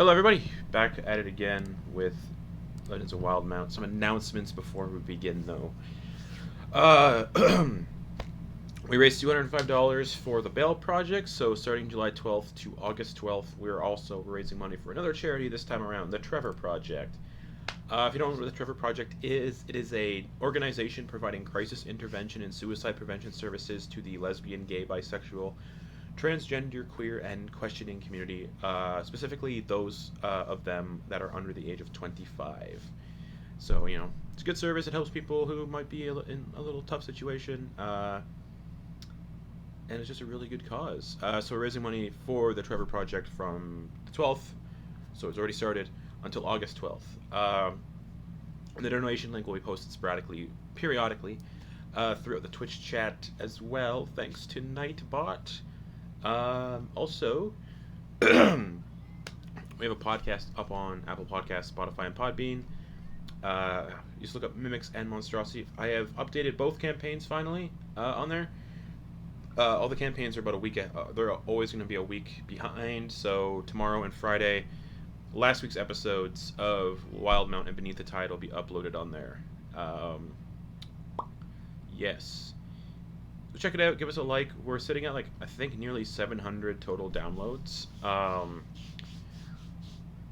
Hello, everybody. Back at it again with Legends of Wildemount. Some announcements before we begin, though. Uh, we raised $205 for the Bail Project, so starting July 12th to August 12th, we're also raising money for another charity this time around, the Trevor Project. If you don't know what the Trevor Project is, it is a organization providing crisis intervention and suicide prevention services to the lesbian, gay, bisexual, transgender, queer, and questioning community, specifically those of them that are under the age of 25. So, it's a good service. It helps people who might be in a little tough situation, and it's just a really good cause. So, we're raising money for the Trevor Project from the 12th, so it's already started, until August 12th. And the donation link will be posted periodically, throughout the Twitch chat as well, thanks to Nightbot. Also, we have a podcast up on Apple Podcasts, Spotify, and Podbean. You just look up Mimics and Monstrosities. I have updated both campaigns finally on there. All the campaigns are about a week. They're always going to be a week behind. So tomorrow and Friday, last week's episodes of Wildemount and Beneath the Tide will be uploaded on there. Yes. So check it out. Give us a like. We're sitting at I think nearly 700 total downloads.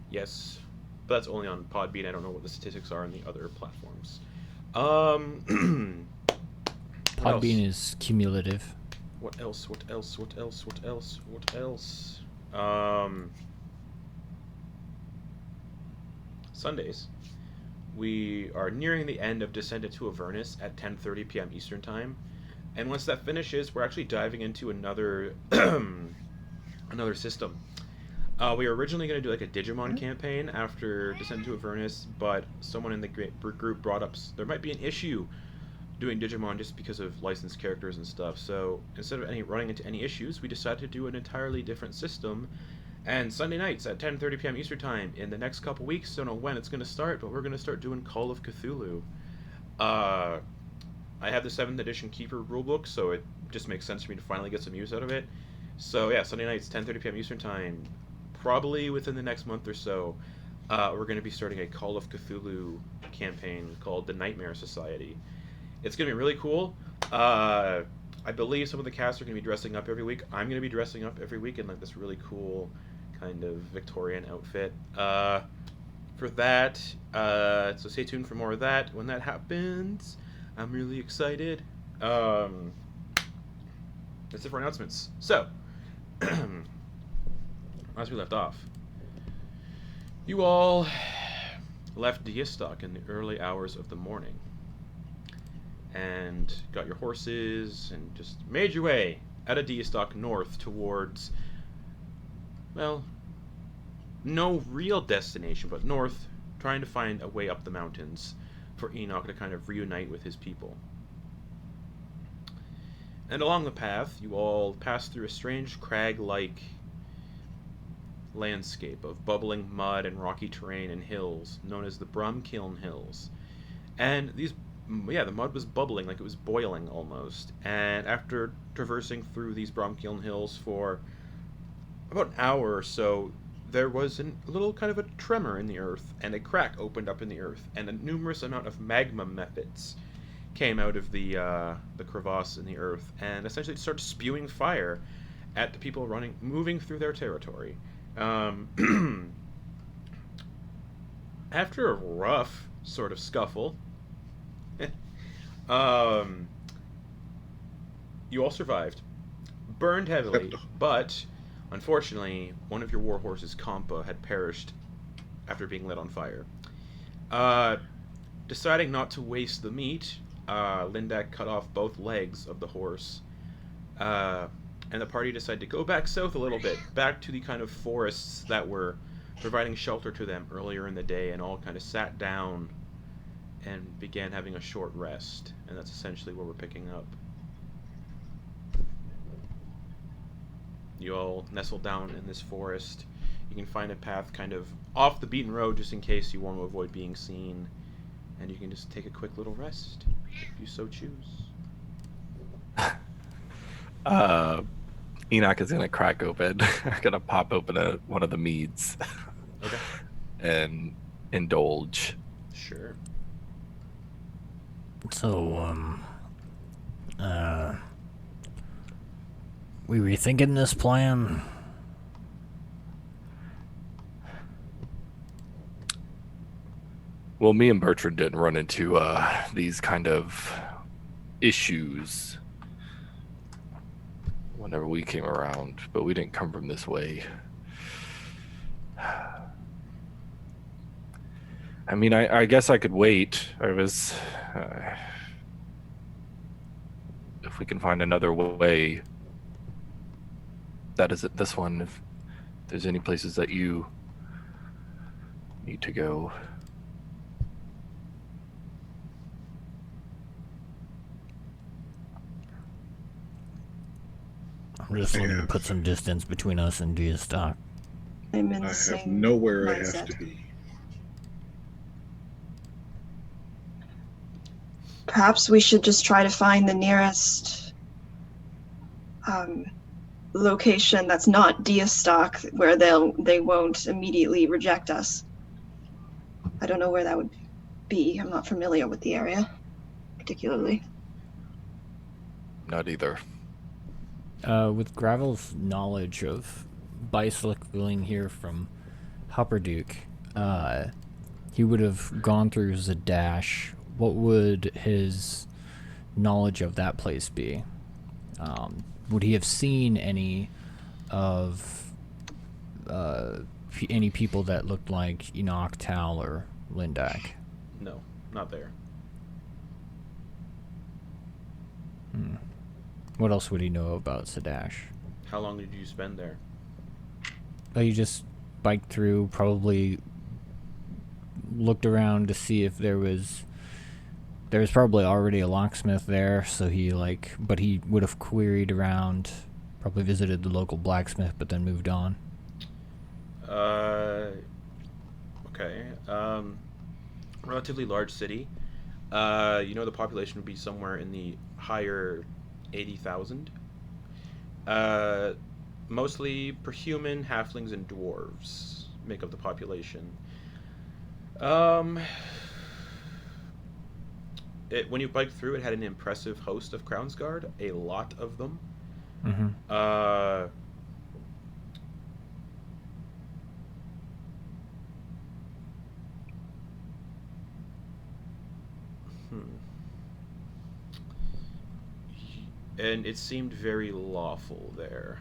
Yes, but that's only on Podbean. I don't know what the statistics are on the other platforms. Podbean is cumulative. What else? Sundays. We are nearing the end of Descent into Avernus at 10:30 p.m. Eastern Time. And once that finishes, we're actually diving into another another system. We were originally going to do a Digimon campaign after Descent into Avernus, but someone in the group brought up there might be an issue doing Digimon just because of licensed characters and stuff. So instead of running into any issues, we decided to do an entirely different system. And Sunday nights at 10:30 p.m. Eastern Time in the next couple weeks, don't know when it's going to start, but we're going to start doing Call of Cthulhu. I have the 7th edition Keeper rulebook, so it just makes sense for me to finally get some use out of it. So yeah, Sunday nights, 10:30 p.m. Eastern Time, probably within the next month or so, we're going to be starting a Call of Cthulhu campaign called the Nightmare Society. It's going to be really cool. I believe some of the cast are going to be dressing up every week. I'm going to be dressing up every week in this really cool kind of Victorian outfit. For that, so stay tuned for more of that when that happens. I'm really excited. That's it for announcements. So, as we left off, you all left Diastock in the early hours of the morning and got your horses and just made your way out of Diastock north towards, well, no real destination, but north, trying to find a way up the mountains for Enak to kind of reunite with his people. And along the path, you all pass through a strange crag-like landscape of bubbling mud and rocky terrain and hills known as the Bromkiln Hills. And the mud was bubbling, like it was boiling almost. And after traversing through these Bromkiln Hills for about an hour or so, there was a little kind of a tremor in the earth, and a crack opened up in the earth, and a numerous amount of magma mephits came out of the crevasse in the earth, and essentially started spewing fire at the people moving through their territory. After a rough sort of scuffle, you all survived, burned heavily, but unfortunately, one of your war horses, Kampa, had perished after being lit on fire. Deciding not to waste the meat, Lindak cut off both legs of the horse, and the party decided to go back south a little bit, back to the kind of forests that were providing shelter to them earlier in the day, and all kind of sat down and began having a short rest. And that's essentially where we're picking up. You all nestle down in this forest. You can find a path kind of off the beaten road just in case you want to avoid being seen. And you can just take a quick little rest if you so choose. Enak is gonna crack open, gonna pop open one of the meads. Okay. and indulge. Sure. So, we rethinking this plan? Well, me and Bertrand didn't run into these kind of issues whenever we came around, but we didn't come from this way. I mean, I guess I could wait. If we can find another way, that isn't this one. If there's any places that you need to go. I'm just looking to put some distance between us and Diastock. I'm in I the have same nowhere I mindset. have to be. Perhaps we should just try to find the nearest location that's not Diastock, where they won't immediately reject us. I don't know where that would be. I'm not familiar with the area, particularly. Not either. With Gravel's knowledge of bicycling here from Hupperduke, he would have gone through Zadash. What would his knowledge of that place be? Would he have seen any of any people that looked like Enak, Tal, or Lindak? No, not there. What else would he know about Zadash? How long did you spend there? Oh, you just biked through, probably looked around to see if there was probably already a locksmith there, so but he would have queried around, probably visited the local blacksmith, but then moved on. Okay. Relatively large city. The population would be somewhere in the higher 80,000. Mostly perhuman, halflings, and dwarves make up the population. When you biked through, it had an impressive host of Crownsguard, a lot of them. Mm-hmm. And it seemed very lawful there.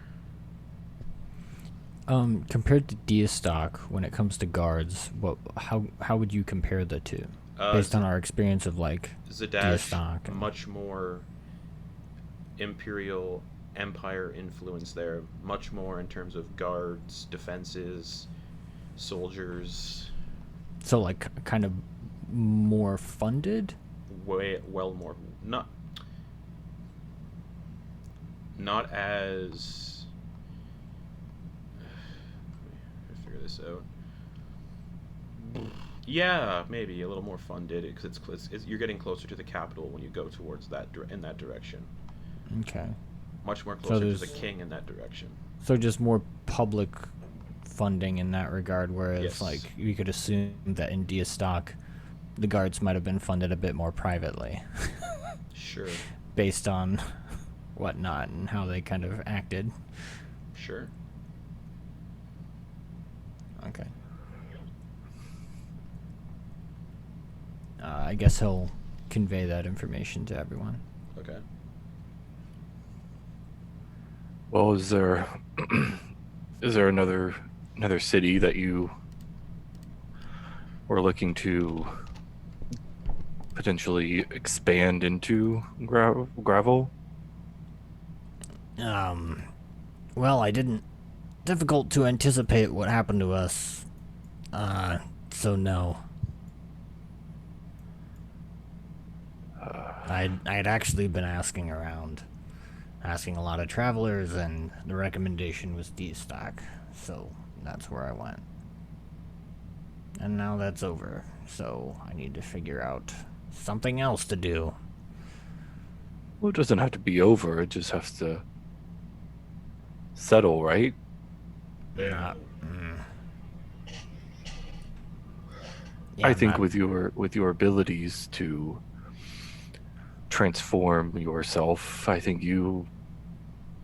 Compared to Diastock, when it comes to guards, how would you compare the two? Based on our experience of Zadash, Diastock much more Imperial Empire influence there. Much more in terms of guards, defenses, soldiers. So kind of more funded? Well more. Not as... Let me figure this out. Yeah, maybe a little more funded, because you're getting closer to the capital when you go towards in that direction. Okay. Much more closer to the king in that direction. So just more public funding in that regard, whereas Yes. you could assume that in Diastock, the guards might have been funded a bit more privately. Sure. Based on whatnot and how they kind of acted. Sure. Okay. I guess he'll convey that information to everyone. Okay. Well, is there another city that you were looking to potentially expand into gravel? Well, I didn't. Difficult to anticipate what happened to us. So no. I'd actually been asking around, asking a lot of travelers, and the recommendation was D-Stock, so that's where I went. And now that's over, so I need to figure out something else to do. Well, it doesn't have to be over. It just has to settle, right? Yeah. Yeah, I I'm think not- with your abilities to transform yourself, I think you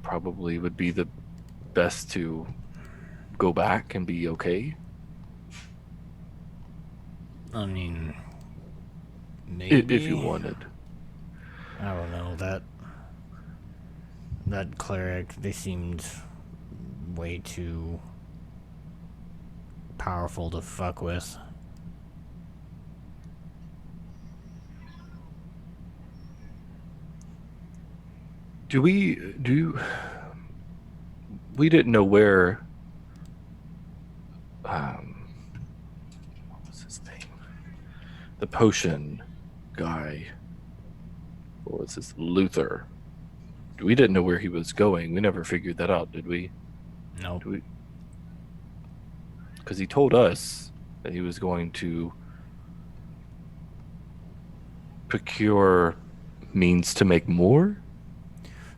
probably would be the best to go back and be okay. I mean, If you maybe. wanted. I don't know. That cleric, they seemed way too powerful to fuck with. We didn't know where um what was his name? The potion guy. What was his Luther? We didn't know where he was going. We never figured that out, did we? Nope. Do we? Because he told us that he was going to procure means to make more.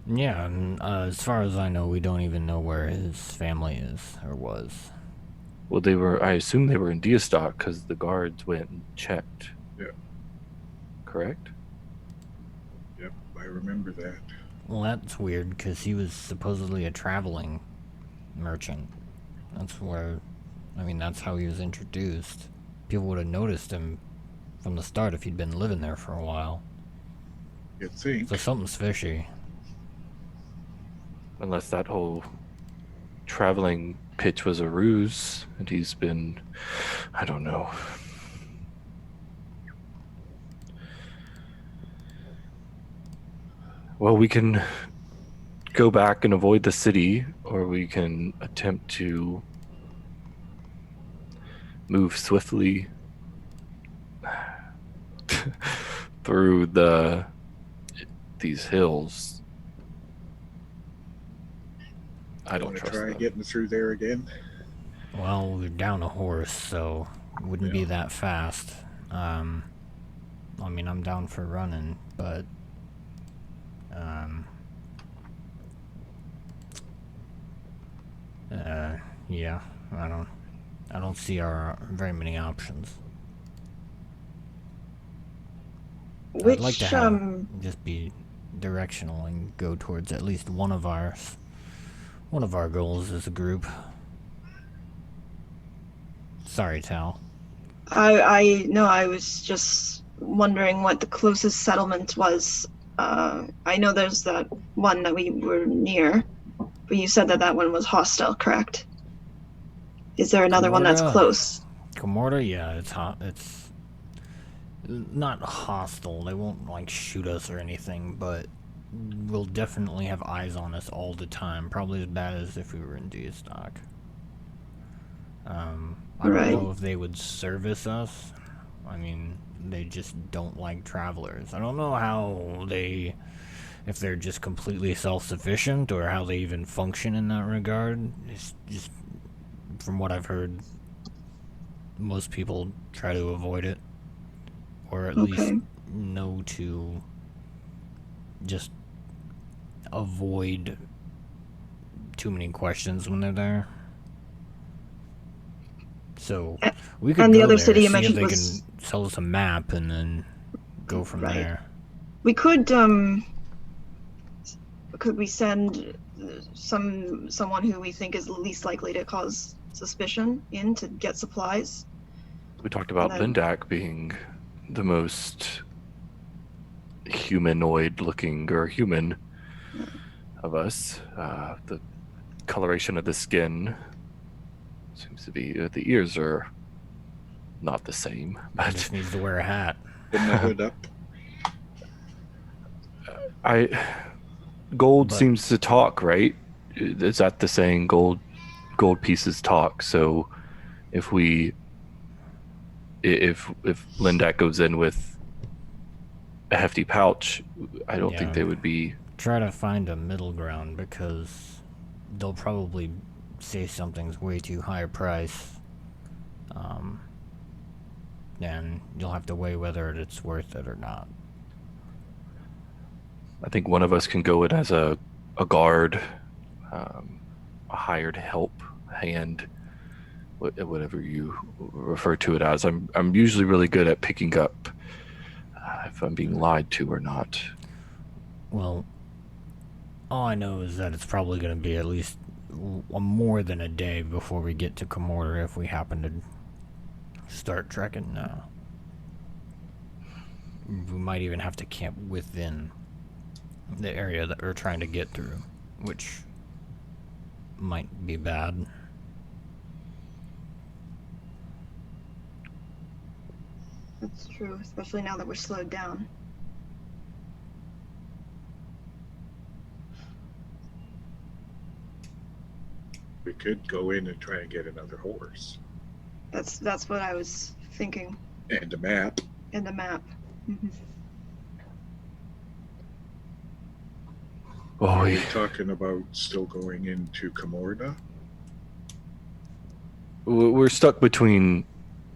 Yeah, and as far as I know, we don't even know where his family is or was. Well, they were. I assume they were in Diastock because the guards went and checked. Yeah. Correct. Yep, I remember that. Well, that's weird because he was supposedly a traveling merchant. That's where, I mean, that's how he was introduced. People would have noticed him from the start if he'd been living there for a while. You'd think. So something's fishy. Unless that whole traveling pitch was a ruse, and he's been, I don't know. Well, we can go back and avoid the city, or we can attempt to move swiftly through these hills. I don't Want to trust try them. getting through there again? Well, we're down a horse, so it wouldn't be Yeah. that fast. I mean, I'm down for running, but yeah, I don't see our very many options. Which I'd like to have just be directional and go towards at least one of our goals as a group. Sorry, Tal. I no, I was just wondering what the closest settlement was. I know there's that one that we were near, but you said that that one was hostile, correct? Is there another one that's Comorta? close? Comorta, yeah, it's not hostile. They won't like shoot us or anything, but we'll definitely have eyes on us all the time. Probably as bad as if we were in Diastock. I don't Right. know if they would service us. I mean, they just don't like travelers. I don't know how if they're just completely self-sufficient or how they even function in that regard. It's just, from what I've heard, most people try to avoid it. Or at least Okay. know to just avoid too many questions when they're there. So we could And go the other there, city you see if mentioned they was can sell us a map, and then go from Right. there. we could we send someone who we think is least likely to cause suspicion in to get supplies? We talked about And then- Lindak being the most humanoid looking or human of us. The coloration of the skin seems to be, the ears are not the same, but Just needs to wear a hat. Putting the hood up. gold But- seems to talk, right? Is that the saying? Gold pieces talk. So if Lindak goes in with a hefty pouch, I don't think Yeah. they would be. Try to find a middle ground, because they'll probably say something's way too high a price. And you'll have to weigh whether it's worth it or not. I think one of us can go in as a guard, a hired help hand whatever you refer to it as. I'm usually really good at picking up if I'm being lied to or not. Well, all I know is that it's probably going to be at least more than a day before we get to Comorder if we happen to start trekking. We might even have to camp within the area that we're trying to get through, which might be bad. That's true, especially now that we're slowed down. We could go in and try and get another horse That's what I was thinking. and a map. And the map. Mhm. Oh, Are we talking about still going into Comorda? we're stuck between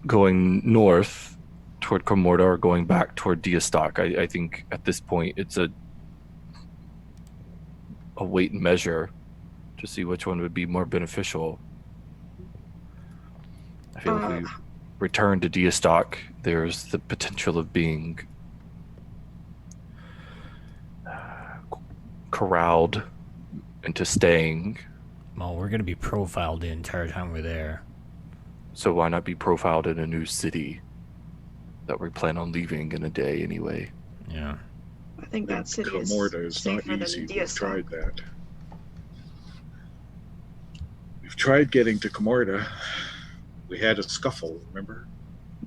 going north toward Comorda or going back toward Diastock. I think at this point it's a weight and measure to see which one would be more beneficial. I feel if we return to Diastock, there's the potential of being corralled into staying. Well, we're going to be profiled the entire time we're there. So why not be profiled in a new city that we plan on leaving in a day anyway? Yeah. I think that city is Comorda is not safer than easy. We've Diastock. tried that. We've tried getting to Comorda. We had a scuffle, remember?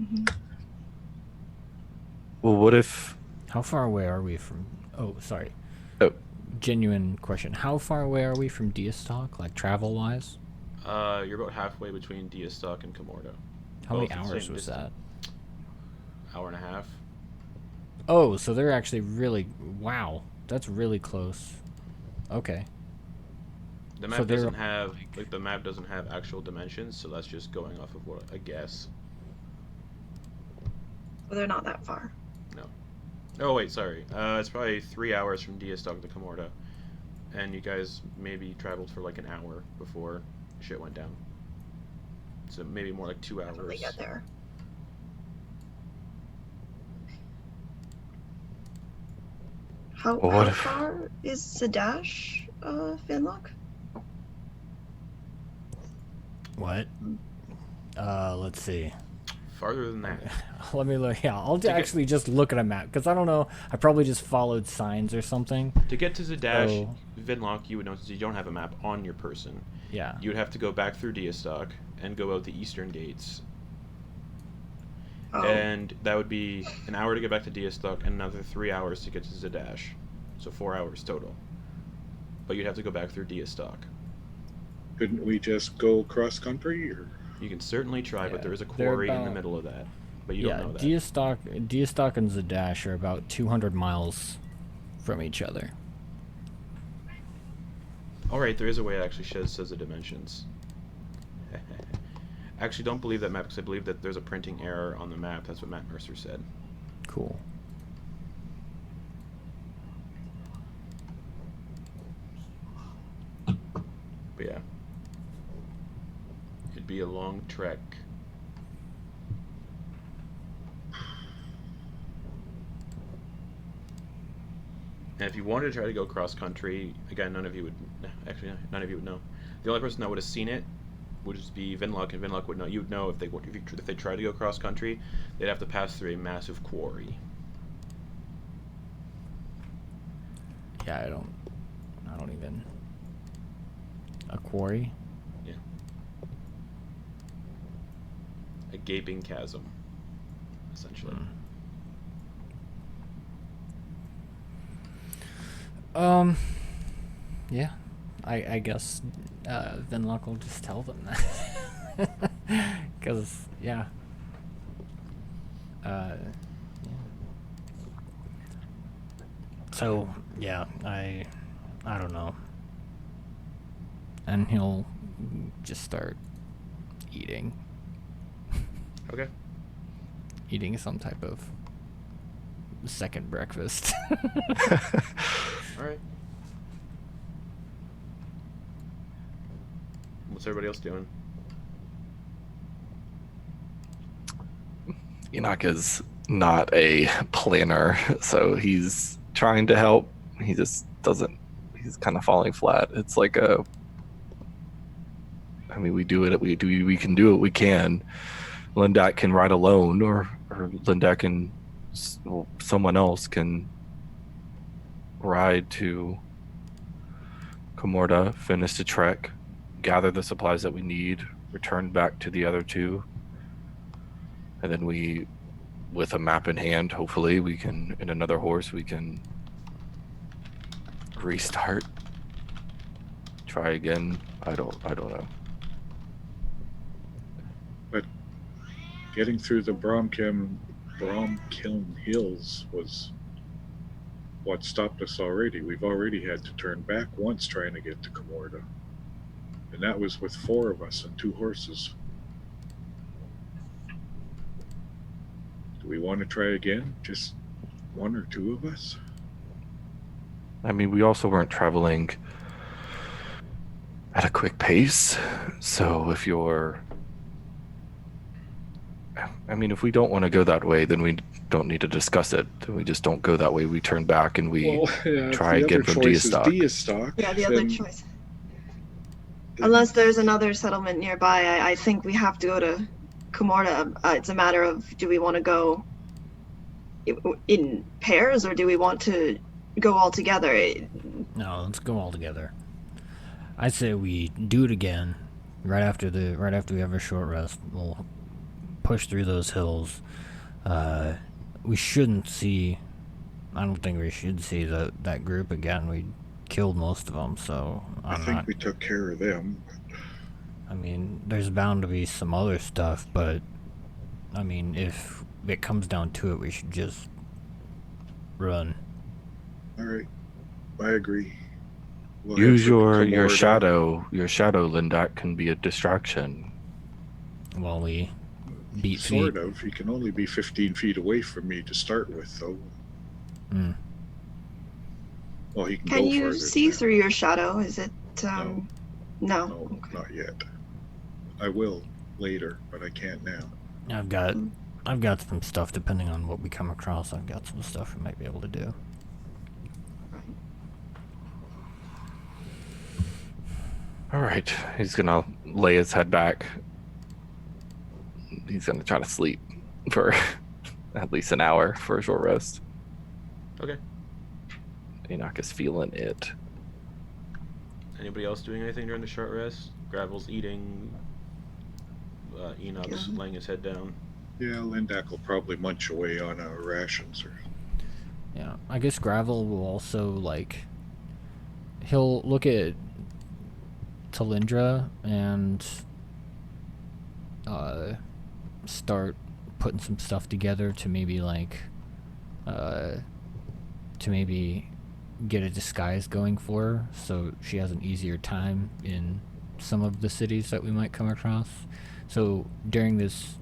Mhm. Well, what if... How far away are we from... Oh, sorry. Oh. Genuine question. How far away are we from Diastock, like travel-wise? You're about halfway between Diastock and Comorda. How many Both at the hours same was distance. that? Hour and a half. Oh, so they're actually really... Wow. That's really close. Okay. The So map they're- doesn't have the map doesn't have actual dimensions, so that's just going off of what I guess. Well, they're not that far. Oh wait, sorry. It's probably 3 hours from Diastock to Comorda, and you guys maybe traveled for like an hour before shit went down. So maybe more like 2 hours. Definitely get there. How, Well, how what if- far is Zadash, Finlock? What? Let's see. Farther than that. Let me look. Yeah, I'll To get- actually just look at a map, because I don't know. I probably just followed signs or something. To get to Zadash, Oh. Vinlock, you would know since you don't have a map on your person. Yeah. You would have to go back through Diastock and go out the eastern gates. Oh, And that would be an hour to get back to Diastock and another 3 hours to get to Zadash. So 4 hours total. But you'd have to go back through Diastock. Couldn't we just go cross country? Or You can certainly try, but Yeah, there is a they're quarry in the about- middle of that. But you Yeah, don't know that. Diastock and Zadash are about 200 miles from each other. Alright, there is a way it actually says the dimensions. Actually, don't believe that map because I believe that there's a printing error on the map. That's what Matt Mercer said. Cool. But yeah. It'd be a long trek. And if you wanted to try to go cross country, again, none of you would know. The only person that would have seen it would just be Vinlock, and Vinlock would know. You'd know if they tried to go cross country, they'd have to pass through a massive quarry. Yeah, I don't even. A quarry? A gaping chasm, essentially. Yeah. I guess Vinlock will just tell them that. Because, yeah. Yeah. So, yeah, I don't know. And he'll just start eating. Okay. Eating some type of second breakfast. Alright. What's everybody else doing? Enak is not a planner, so he's trying to help. He just doesn't. He's kind of falling flat. It's like a. I mean, we do it. We can do what we can. Lindak can ride alone, or Lindak and someone else can ride to Comorta, finish the trek, gather the supplies that we need, return back to the other two, and then we, with a map in hand, hopefully we can, and another horse, we can restart, try again. I don't know. But getting through the Bromkiln Hills was what stopped us already. We've already had to turn back once trying to get to Comorta. And that was with 4 of us and 2 horses. Do we want to try again? Just 1 or 2 of us? I mean, we also weren't traveling at a quick pace. So if you're... I mean, if we don't want to go that way, then we don't need to discuss it. We just don't go that way. We turn back and we try again from Diastock. Yeah, the other choice. Unless there's another settlement nearby, I think we have to go to Comorta. It's a matter of, do we want to go in pairs or do we want to go all together? No, let's go all together. I say we do it again right after we have our short rest. We'll push through those hills. We shouldn't see. I don't think we should see that group again. We killed most of them, so I think we took care of them. I mean, there's bound to be some other stuff, but I mean, if it comes down to it, we should just run. All right, I agree. We'll Use your shadow. Your shadow, Lindak, can be a distraction. While we beat sort feet. of. He can only be 15 feet away from me to start with, though. Well, he can Can go you farther see than through your shadow? Is it No. no? that. No, Okay. not yet. I will later, but I can't now. I've got some stuff depending on what we come across. I've got some stuff we might be able to do. All right, he's gonna lay his head back. He's gonna try to sleep for at least an hour for a short rest. Okay. Enak is feeling it. Anybody else doing anything during the short rest? Gravel's eating. Enok's laying his head down. Yeah, Lindak will probably munch away on our rations. Yeah, I guess Gravel will also, he'll look at Talindra and start putting some stuff together to maybe get a disguise going for her, so she has an easier time in some of the cities that we might come across. So during this,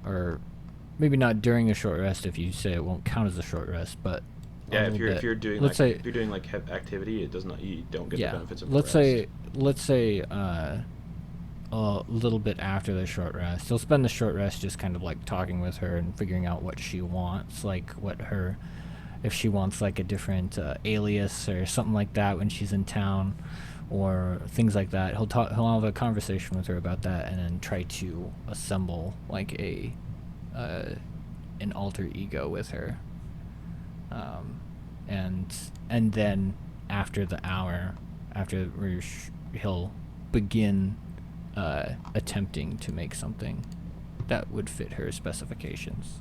or maybe not during the short rest if you say it won't count as a short rest, but Yeah, if you're doing let's say, if you're doing activity, it does not, you don't get the benefits of let's the rest. let's say a little bit after the short rest, he'll spend the short rest just kind of talking with her and figuring out what she wants, if she wants a different alias or something like that when she's in town, or things like that. He'll have a conversation with her about that, and then try to assemble an alter ego with her. And then after the hour, he'll begin attempting to make something that would fit her specifications.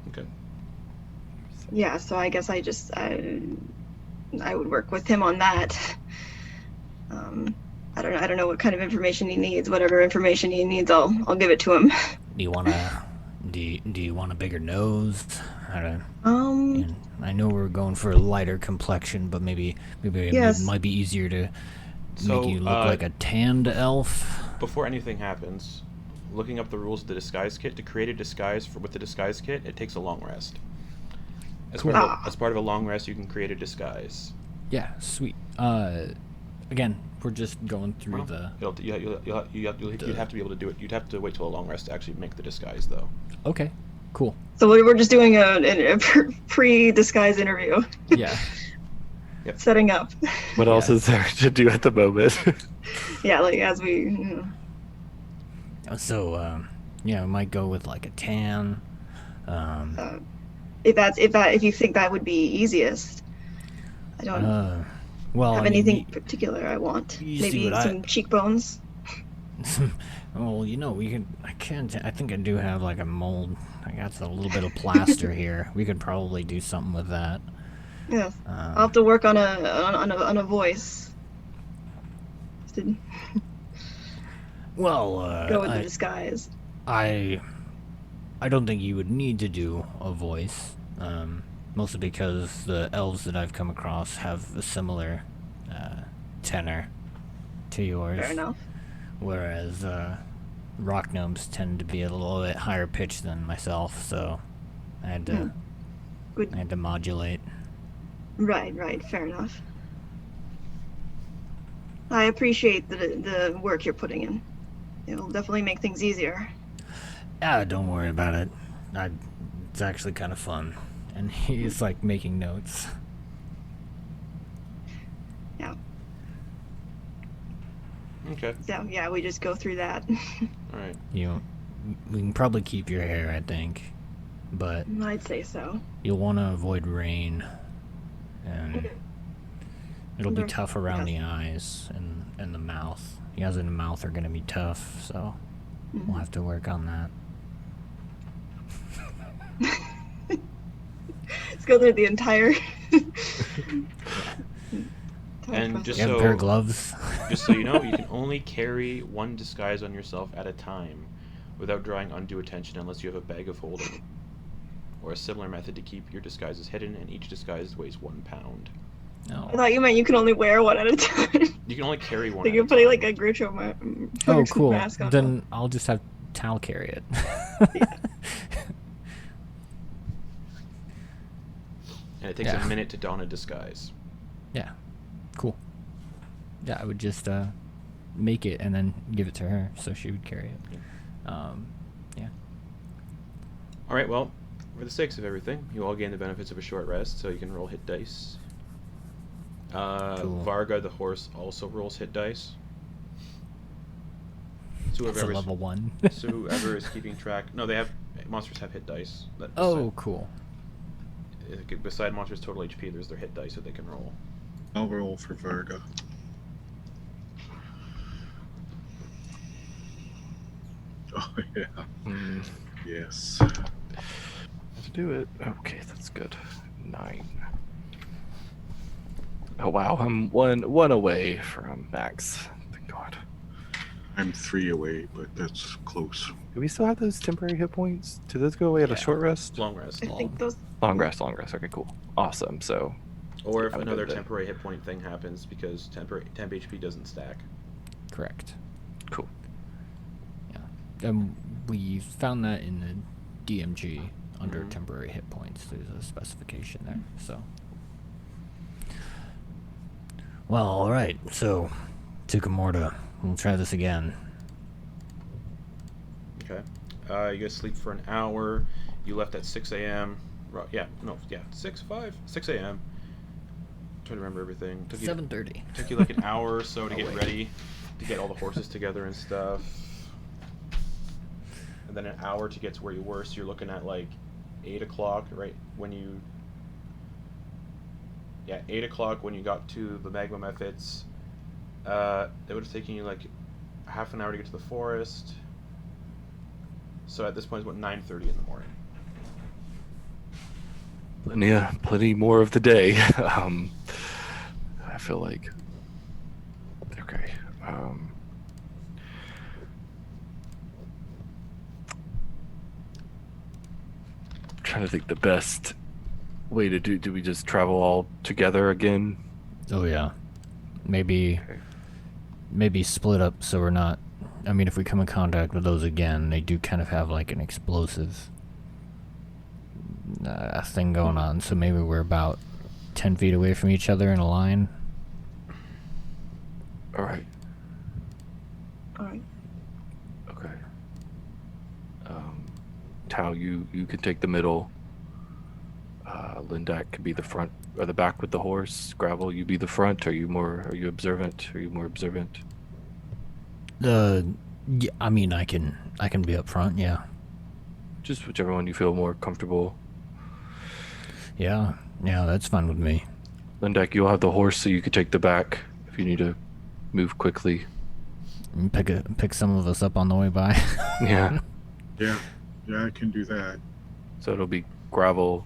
Okay. Yeah, so I guess I would work with him on that. I don't know what kind of information he needs. Whatever information he needs, I'll give it to him. Do you want a bigger nose? I know we're going for a lighter complexion, but maybe Yes. it might be easier to So, make you look like a tanned elf. Before anything happens, looking up the rules of the disguise kit, to create a disguise with the disguise kit, it takes a long rest. As part of a long rest, you can create a disguise. Yeah, sweet. Again, we're just going through Well, the. you'd have to be able to do it. You'd have to wait till a long rest to actually make the disguise, though. Okay, cool. So we're just doing a pre-disguise interview. Yeah. Yep. Setting up. What else is there to do at the moment? Yeah, like as we. You know, So, yeah, we might go with like a tan. if you think that would be easiest. I don't Well, have I mean, anything particular I want. you see Maybe what some cheekbones. Well, you know, we could. I think I do have like a mold. I got a little bit of plaster here. We could probably do something with that. Yeah, I'll have to work on a voice. To Well, go with the disguise. I don't think you would need to do a voice, mostly because the elves that I've come across have a similar tenor to yours. Fair enough. Whereas rock gnomes tend to be a little bit higher pitched than myself, so I had to Good. I had to modulate. Right. Fair enough. I appreciate the work you're putting in. It'll definitely make things easier. Ah, don't worry about it. It's actually kind of fun. And he's like making notes. Yeah. Okay. So yeah, we just go through that. All right. We can probably keep your hair, I think, but I'd say so. you'll want to avoid rain, and it'll be Okay. tough around Yes. the eyes and the mouth. The eyes and the mouth are gonna be tough, so we'll have to work on that. Let's go through the entire. And just You have a so pair of gloves. just so you know, you can only carry one disguise on yourself at a time, without drawing undue attention, unless you have a bag of holding, or a similar method to keep your disguises hidden. And each disguise weighs 1 pound. No. I thought you meant you can only wear one at a time. You can only carry one. Like at you're a putting time. like a Groucho Oh, cool. mask on. Then I'll just have Tal carry it. And it takes Yeah. a minute to don a disguise. Yeah. Cool. Yeah, I would just make it and then give it to her so she would carry it. Yeah. All right. Well, for the sakes of everything, you all gain the benefits of a short rest, so you can roll hit dice. Cool. Varga the horse also rolls hit dice. So It's a whoever is, level 1. so whoever is keeping track. No, they have monsters have hit dice. Oh, cool. Beside monsters' total HP, there's their hit dice that they can roll. I'll roll for Varga. Oh yeah. Yes. Let's do it. Okay, that's good. 9. Oh wow, I'm one away from max. Thank God. I'm 3 away, but that's close. Do we still have those temporary hit points? Do those go away at a Yeah. short rest? Long rest. I think those. Long rest. Okay, cool. Awesome. So Or if Have a good another day. temporary hit point thing happens, because temp HP doesn't stack. Correct. cool. We found that in the DMG under Mhm. temporary hit points. There's a specification there. So. Well, all right. So, Tukamorta, we'll try this again. Okay. You guys sleep for an hour. You left at 6 a.m. 6 a.m. Try to remember everything. 7:30. Took you like an hour or so to Oh, get wait. ready, to get all the horses together and stuff. And then an hour to get to where you were, so you're looking at like 8 o'clock, right? When you... Yeah, 8 o'clock when you got to the magma mephits. It would have taken you like half an hour to get to the forest. So at this point it's about 9:30 in the morning. Plenty more of the day. I feel like. Okay. Trying to think the best way to do we just travel all together again? Oh yeah. Maybe Okay. maybe split up so we're not. I mean, if we come in contact with those again, they do kind of have like an explosive thing going on. So maybe we're about 10 feet away from each other in a line. All right. All right. Okay. Tao, you can take the middle. Lindak could be the front or the back with the horse. Gravel, you be the front. Are you observant? Are you more observant? Yeah, I mean, I can be up front. Yeah. Just whichever one you feel more comfortable. Yeah. Yeah, that's fine with me. Lindak, you'll have the horse, so you could take the back if you need to move quickly. And pick some of us up on the way by. Yeah. Yeah, I can do that. So it'll be Gravel,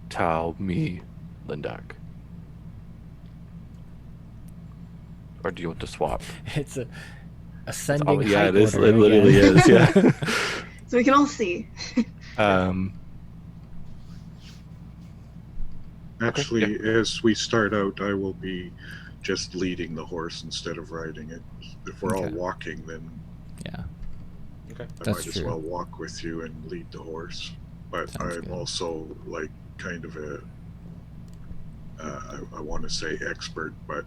Tao, me, Lindak. Or do you want to swap? It's a ascending yeah, height it is. order It literally again. is. Yeah. So we can all see. Actually, as we start out, I will be just leading the horse instead of riding it. If we're all Okay. walking, then Yeah. Okay. I That's might as true. well walk with you and lead the horse. But Sounds I'm good. also like kind of a, I want to say expert, but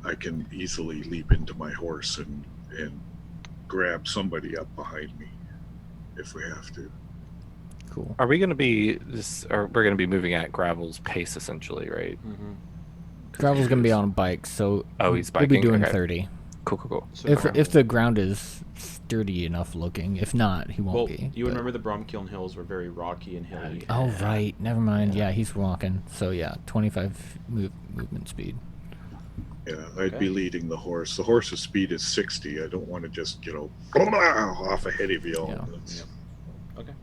I can easily leap into my horse and grab somebody up behind me if we have to. Cool. Are we going to be we're going to be moving at Gravel's pace essentially, right? Mm-hmm. Gravel's gonna be on a bike, so Oh, he's we'll be biking? doing Okay. 30. Cool. So If the ground is sturdy enough looking, if not, he won't well, be. you but- remember the Bromkiln Hills were very rocky and hilly. Oh right, never mind. Yeah. Yeah, he's walking. So yeah, 25 movement speed. Yeah, I'd Okay. be leading the horse. The horse's speed is 60. I don't want to just, off ahead of you all. Yeah. That's- Okay.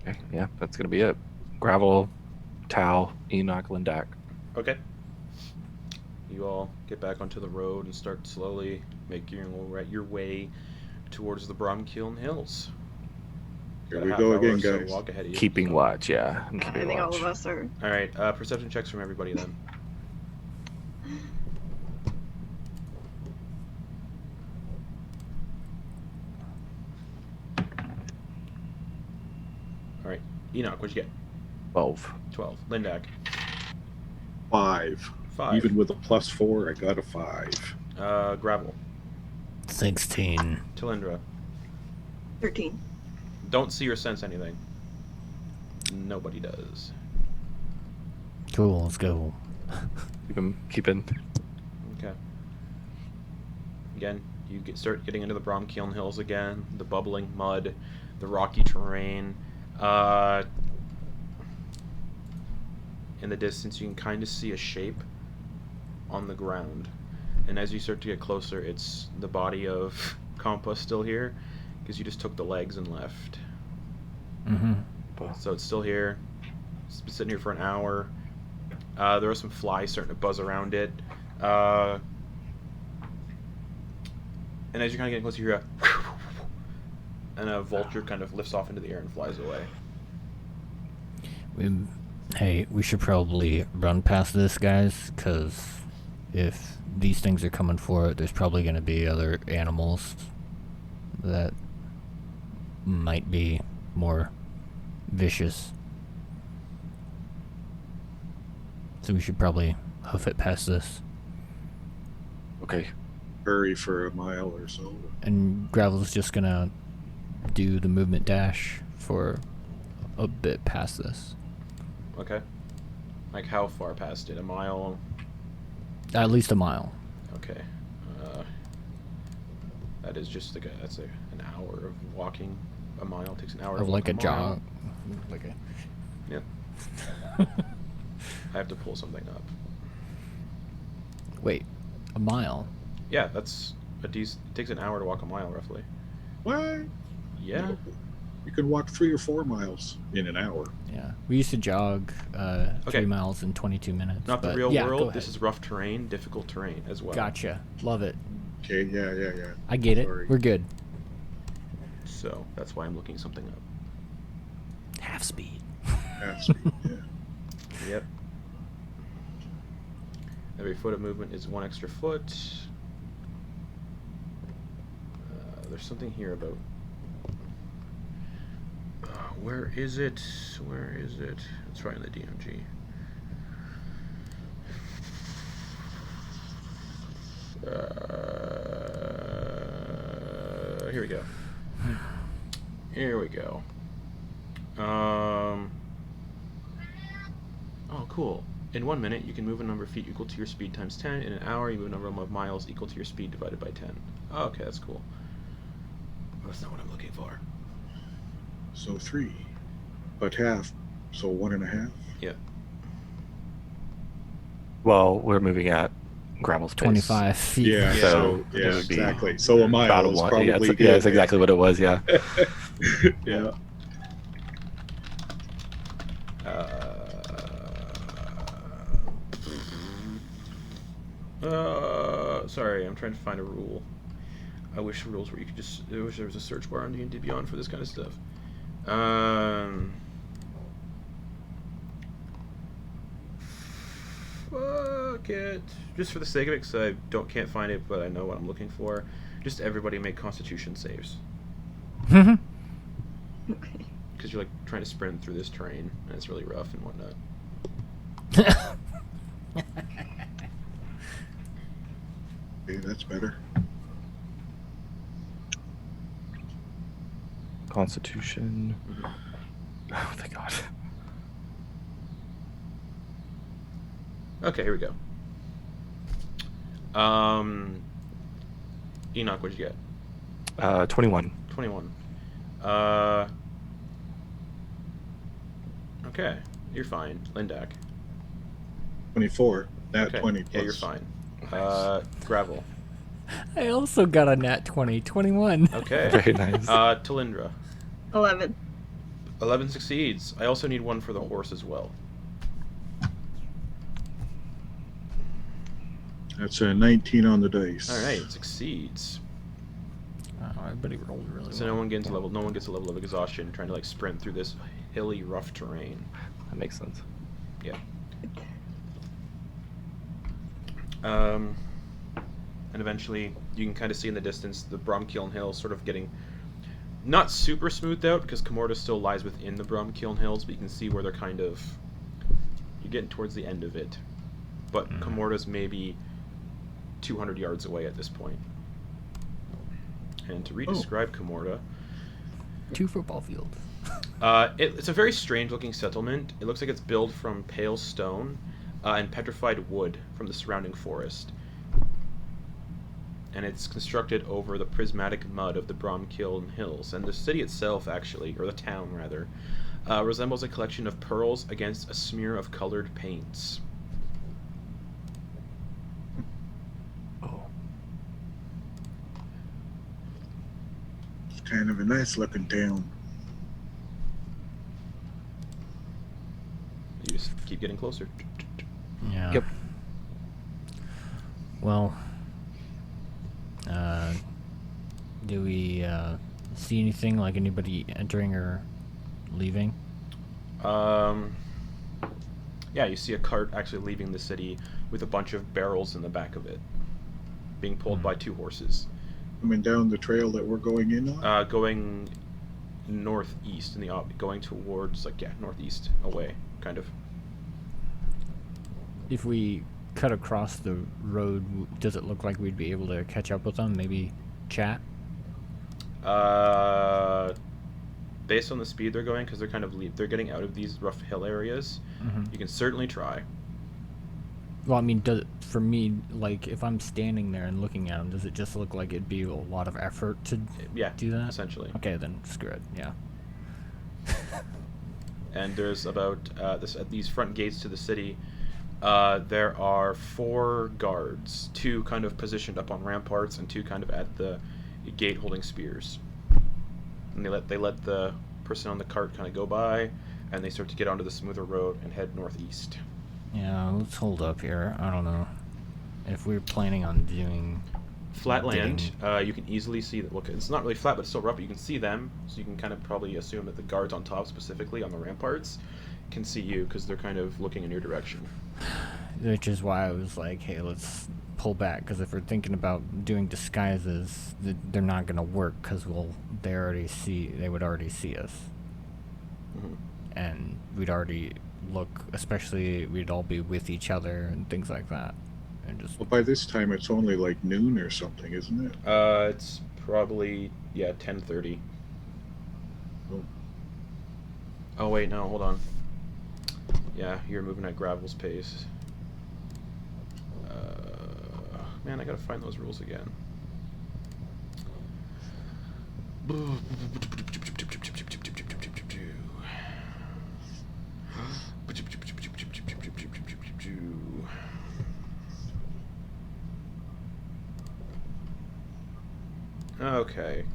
Okay, yeah, that's going to be it. Gravel, Tao, Enak, Lindak. Okay. You all get back onto the road and start slowly making your way towards the Bromkiln Hills. Here Got a we half go hour again, or so guys. walk ahead of you, Keeping so- watch, yeah. I'm I keeping think all watch. of us are. All right. Perception checks from everybody then. All right. Enoch, what'd you get? 12. 12. Lindak. 5. 5. Even with a +4, I got a 5. Gravel. 16. Talindra. 13. Don't see or sense anything. Nobody does. Cool. Let's go. Keeping. Okay. Again, you start getting into the Bromkiln Hills again, the bubbling mud, the rocky terrain. In the distance, you can kind of see a shape on the ground. And as you start to get closer, it's the body of Compa still here, because you just took the legs and left. Mm-hmm. So it's still here. It's been sitting here for an hour. There are some flies starting to buzz around it. And as you're kind of getting closer, you hear and a vulture kind of lifts off into the air and flies away. Hey, we should probably run past this, guys, because if these things are coming for it, there's probably going to be other animals that might be more vicious. So we should probably hoof it past this. Okay. Hurry for a mile or so. And Gravel's just going to do the movement dash for a bit past this. Okay. Like how far past it? A mile? At least a mile. Okay. That is just like an hour of walking. A mile takes an hour. Or to like walk a mile. jog. Like a... Yep. I have to pull something up. Wait, a mile? Yeah, that's a decent. It takes an hour to walk a mile, roughly. What? Yeah. You can walk 3 or 4 miles in an hour. Yeah. We used to jog 3 Okay. miles in 22 minutes. Not the but real yeah, go world. ahead. This is rough terrain, difficult terrain as well. Gotcha. Love it. Okay, yeah. I get it. Sorry. We're good. So that's why I'm looking something up. Half speed. Half speed, yeah. Yep. Every foot of movement is 1 extra foot. There's something here about. Where is it? Where is it? It's right in the DMG. Here we go. Here we go. Oh, cool. In 1 minute, you can move a number of feet equal to your speed times 10. In an hour, you move a number of miles equal to your speed divided by 10. Oh, okay, that's cool. That's not what I'm looking for. So 3, but half. So 1.5. Yeah. Well, we're moving at gravel space. 25 feet. Yeah. Yeah. So it yeah, would be exactly. So a about mile a is one. probably Yeah, good. that's exactly what it was. Yeah. Yeah. Sorry, I'm trying to find a rule. I wish rules where you could just. I wish there was a search bar on D&D Beyond for this kind of stuff. Fuck it. Just for the sake of it, because can't find it, but I know what I'm looking for. Just everybody make Constitution saves. Okay. Because you're like trying to sprint through this terrain, and it's really rough and whatnot. Okay, that's better. Constitution. Oh, thank God. Okay, here we go. Enoch, what'd you get? 21. 21. Okay, you're fine. Lindak. 24. That Okay. 20 plus. Yeah, you're fine. Gravel. I also got a nat 20. 21. Okay. Very nice. Talindra. 11. 11 succeeds. I also need one for the horse as well. That's a 19 on the dice. All right, it succeeds. Everybody rolled really So well. no one gets a level of exhaustion trying to like sprint through this hilly, rough terrain. That makes sense. Yeah. And eventually, you can kind of see in the distance the Bromkiln Hills sort of getting not super smoothed out because Comorta still lies within the Bromkiln Hills, but you can see where they're kind of you're getting towards the end of it. But Comorta's maybe 200 yards away at this point. And to re-describe Comorta, 2 football fields. it's a very strange-looking settlement. It looks like it's built from pale stone and petrified wood from the surrounding forest. And it's constructed over the prismatic mud of the Bromkiln Hills. And the city itself, actually, or the town, rather, resembles a collection of pearls against a smear of colored paints. Oh. It's kind of a nice looking town. You just keep getting closer. Yeah. Yep. Well, do we see anything like anybody entering or leaving? Yeah, you see a cart actually leaving the city with a bunch of barrels in the back of it, being pulled by 2 horses, Coming down the trail that we're going in on. going northeast going towards northeast away, kind of. If we cut across the road, does it look like we'd be able to catch up with them? Maybe chat? Based on the speed they're going, because they're kind of they're getting out of these rough hill areas. You can certainly try. Well, I mean, for me, like, if I'm standing there and looking at them, does it just look like it'd be a lot of effort to do that? Essentially. Okay, then screw it, yeah. And there's about at these front gates to the city. There are 4 guards, 2 kind of positioned up on ramparts, and 2 kind of at the gate holding spears. And they let the person on the cart kind of go by, and they start to get onto the smoother road and head northeast. Yeah, let's hold up here. I don't know. If we're planning on doing... Flat land, you can easily see that. Look, it's not really flat, but it's still rough. But you can see them, so you can kind of probably assume that the guards on top, specifically on the ramparts, can see you because they're kind of looking in your direction. Which is why I was like, hey, let's pull back, because if we're thinking about doing disguises, they're not going to work, because they would already see us. And we'd already look, especially we'd all be with each other and things like that. and just Well, by this time it's only like noon or something, isn't it? It's probably 10:30. Oh. Oh wait, no, hold on. Yeah, you're moving at Gravel's pace. Man, I gotta find those rules again. Okay.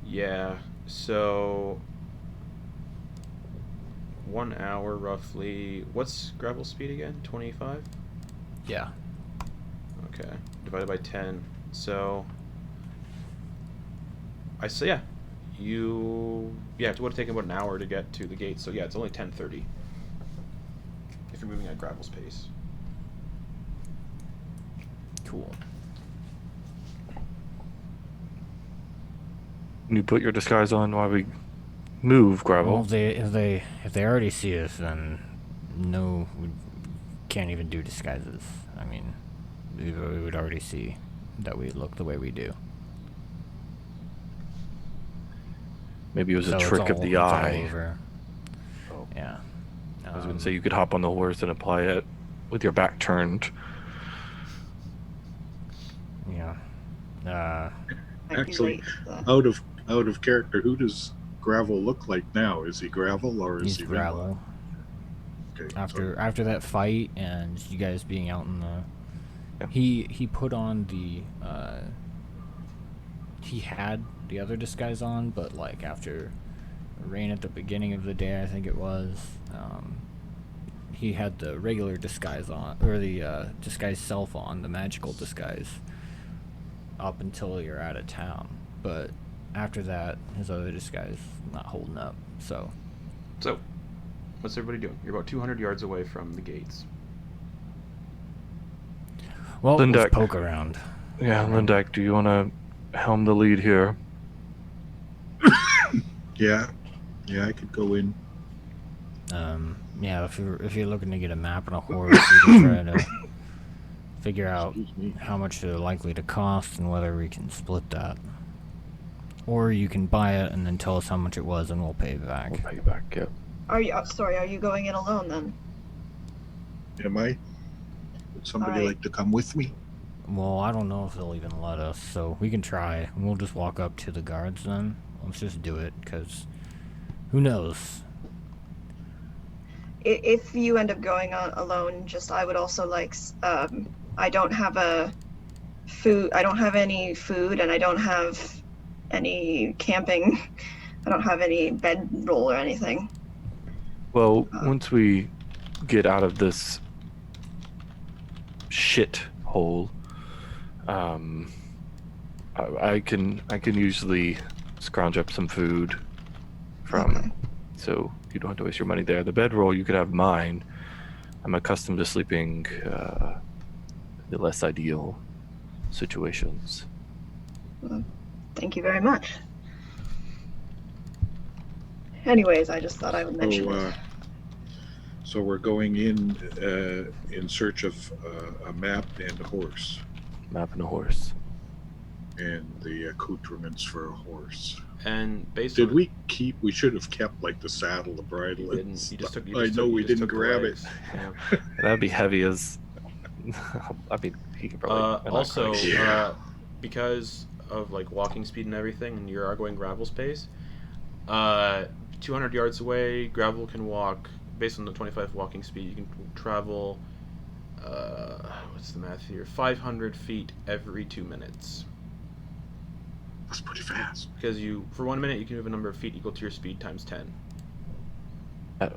Yeah, so 1 hour roughly. What's gravel speed again? 25? yeah. Okay. Divided by 10. So I say it would take about an hour to get to the gate. So yeah, it's only 10:30 if you're moving at Gravel's pace. Cool. Can you put your disguise on while we move, Gravel? Well, if they already see us, then no, we can't even do disguises. I mean, we would already see that we look the way we do. Maybe it was So a it's trick of all- the it's all eye. over. Oh. Yeah. I was going to say you could hop on the horse and apply it with your back turned. Yeah. Might be Actually, late for that. out of character, who does Gravel look like now? Is he Gravel or is He's he gravel. Rimla? Okay. After that fight and you guys being out in the, Yeah. he put on the he had the other disguise on, but like after rain at the beginning of the day, I think it was, he had the regular disguise on, or the disguise self on, the magical disguise, up until you're out of town. But after that, his other disguise not holding up. So What's everybody doing? You're about 200 yards away from the gates. well, let's Lindeck. poke around. Yeah, Lindeck, do you want to helm the lead here? Yeah, I could go in. Yeah, if you're looking to get a map and a horse, you can try to figure out Excuse me. how much they're likely to cost and whether we can split that. Or you can buy it and then tell us how much it was and we'll pay it back. We'll pay you back, yeah. Are you sorry? Are you going in alone then? Am I? Would somebody Alright. like to come with me? Well, I don't know if they'll even let us, so we can try. We'll just walk up to the guards then. Let's just do it, because who knows? If you end up going on alone, I would also like. I don't have food. I don't have any food, and I don't have any camping. I don't have any bedroll or anything. Well, once we get out of this shit hole, I can usually scrounge up some food from, Okay. so you don't have to waste your money there. The bedroll, you could have mine. I'm accustomed to sleeping the less ideal situations. Thank you very much. Anyways, I just thought I would mention it. So we're going in search of a map and a horse Map and a horse. and the accoutrements for a horse. And based Did on we keep? We should have kept like the saddle, the bridle. You and didn't. You just stuff. took. You I just know took, you we just didn't took the grab it. legs. Yeah. That'd be heavy as. I mean, he could probably. Also, Yeah. because of like walking speed and everything, and you are going gravel space, 200 yards away, gravel can walk based on the 25 walking speed. You can travel. What's the math here? 500 feet every 2 minutes. That's pretty fast. Because for 1 minute, you can move a number of feet equal to your speed times 10. Oh.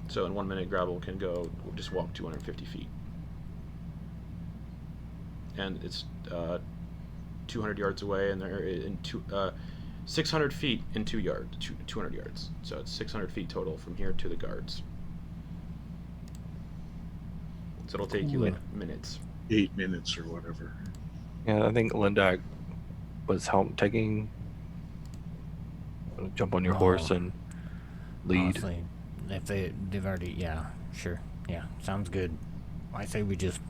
So in 1 minute, gravel can just walk 250 feet. And it's 200 yards away, and they're in 600 feet in 200 yards. So it's 600 feet total from here to the guards. So it'll take you like minutes. 8 minutes or whatever. Yeah, I think Lindak was taking. Jump on your horse and lead. Honestly, if they've already, yeah, sure, yeah, sounds good. I say we just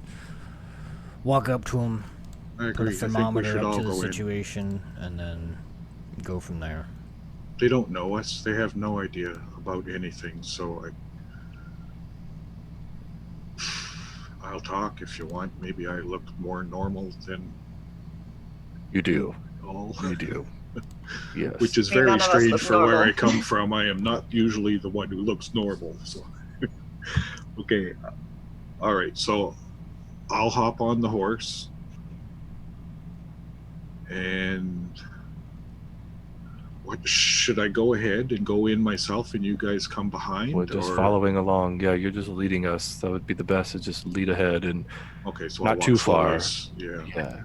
walk up to him, I put a agree. I think we thermometer should up all to the go in. situation, and then go from there. They don't know us. They have no idea about anything. So I'll talk if you want. Maybe I look more normal than You do. all. You do. Yes. Which is Hey, none very of us strange look for where normal. I come from. I am not usually the one who looks normal. So, okay. All right. So I'll hop on the horse. And what should I go ahead and go in myself and you guys come behind? We're just or... following along. Yeah, you're just leading us. That would be the best. Is just lead ahead and Okay, so not I'll walk too slowly. far. Yeah. Yeah.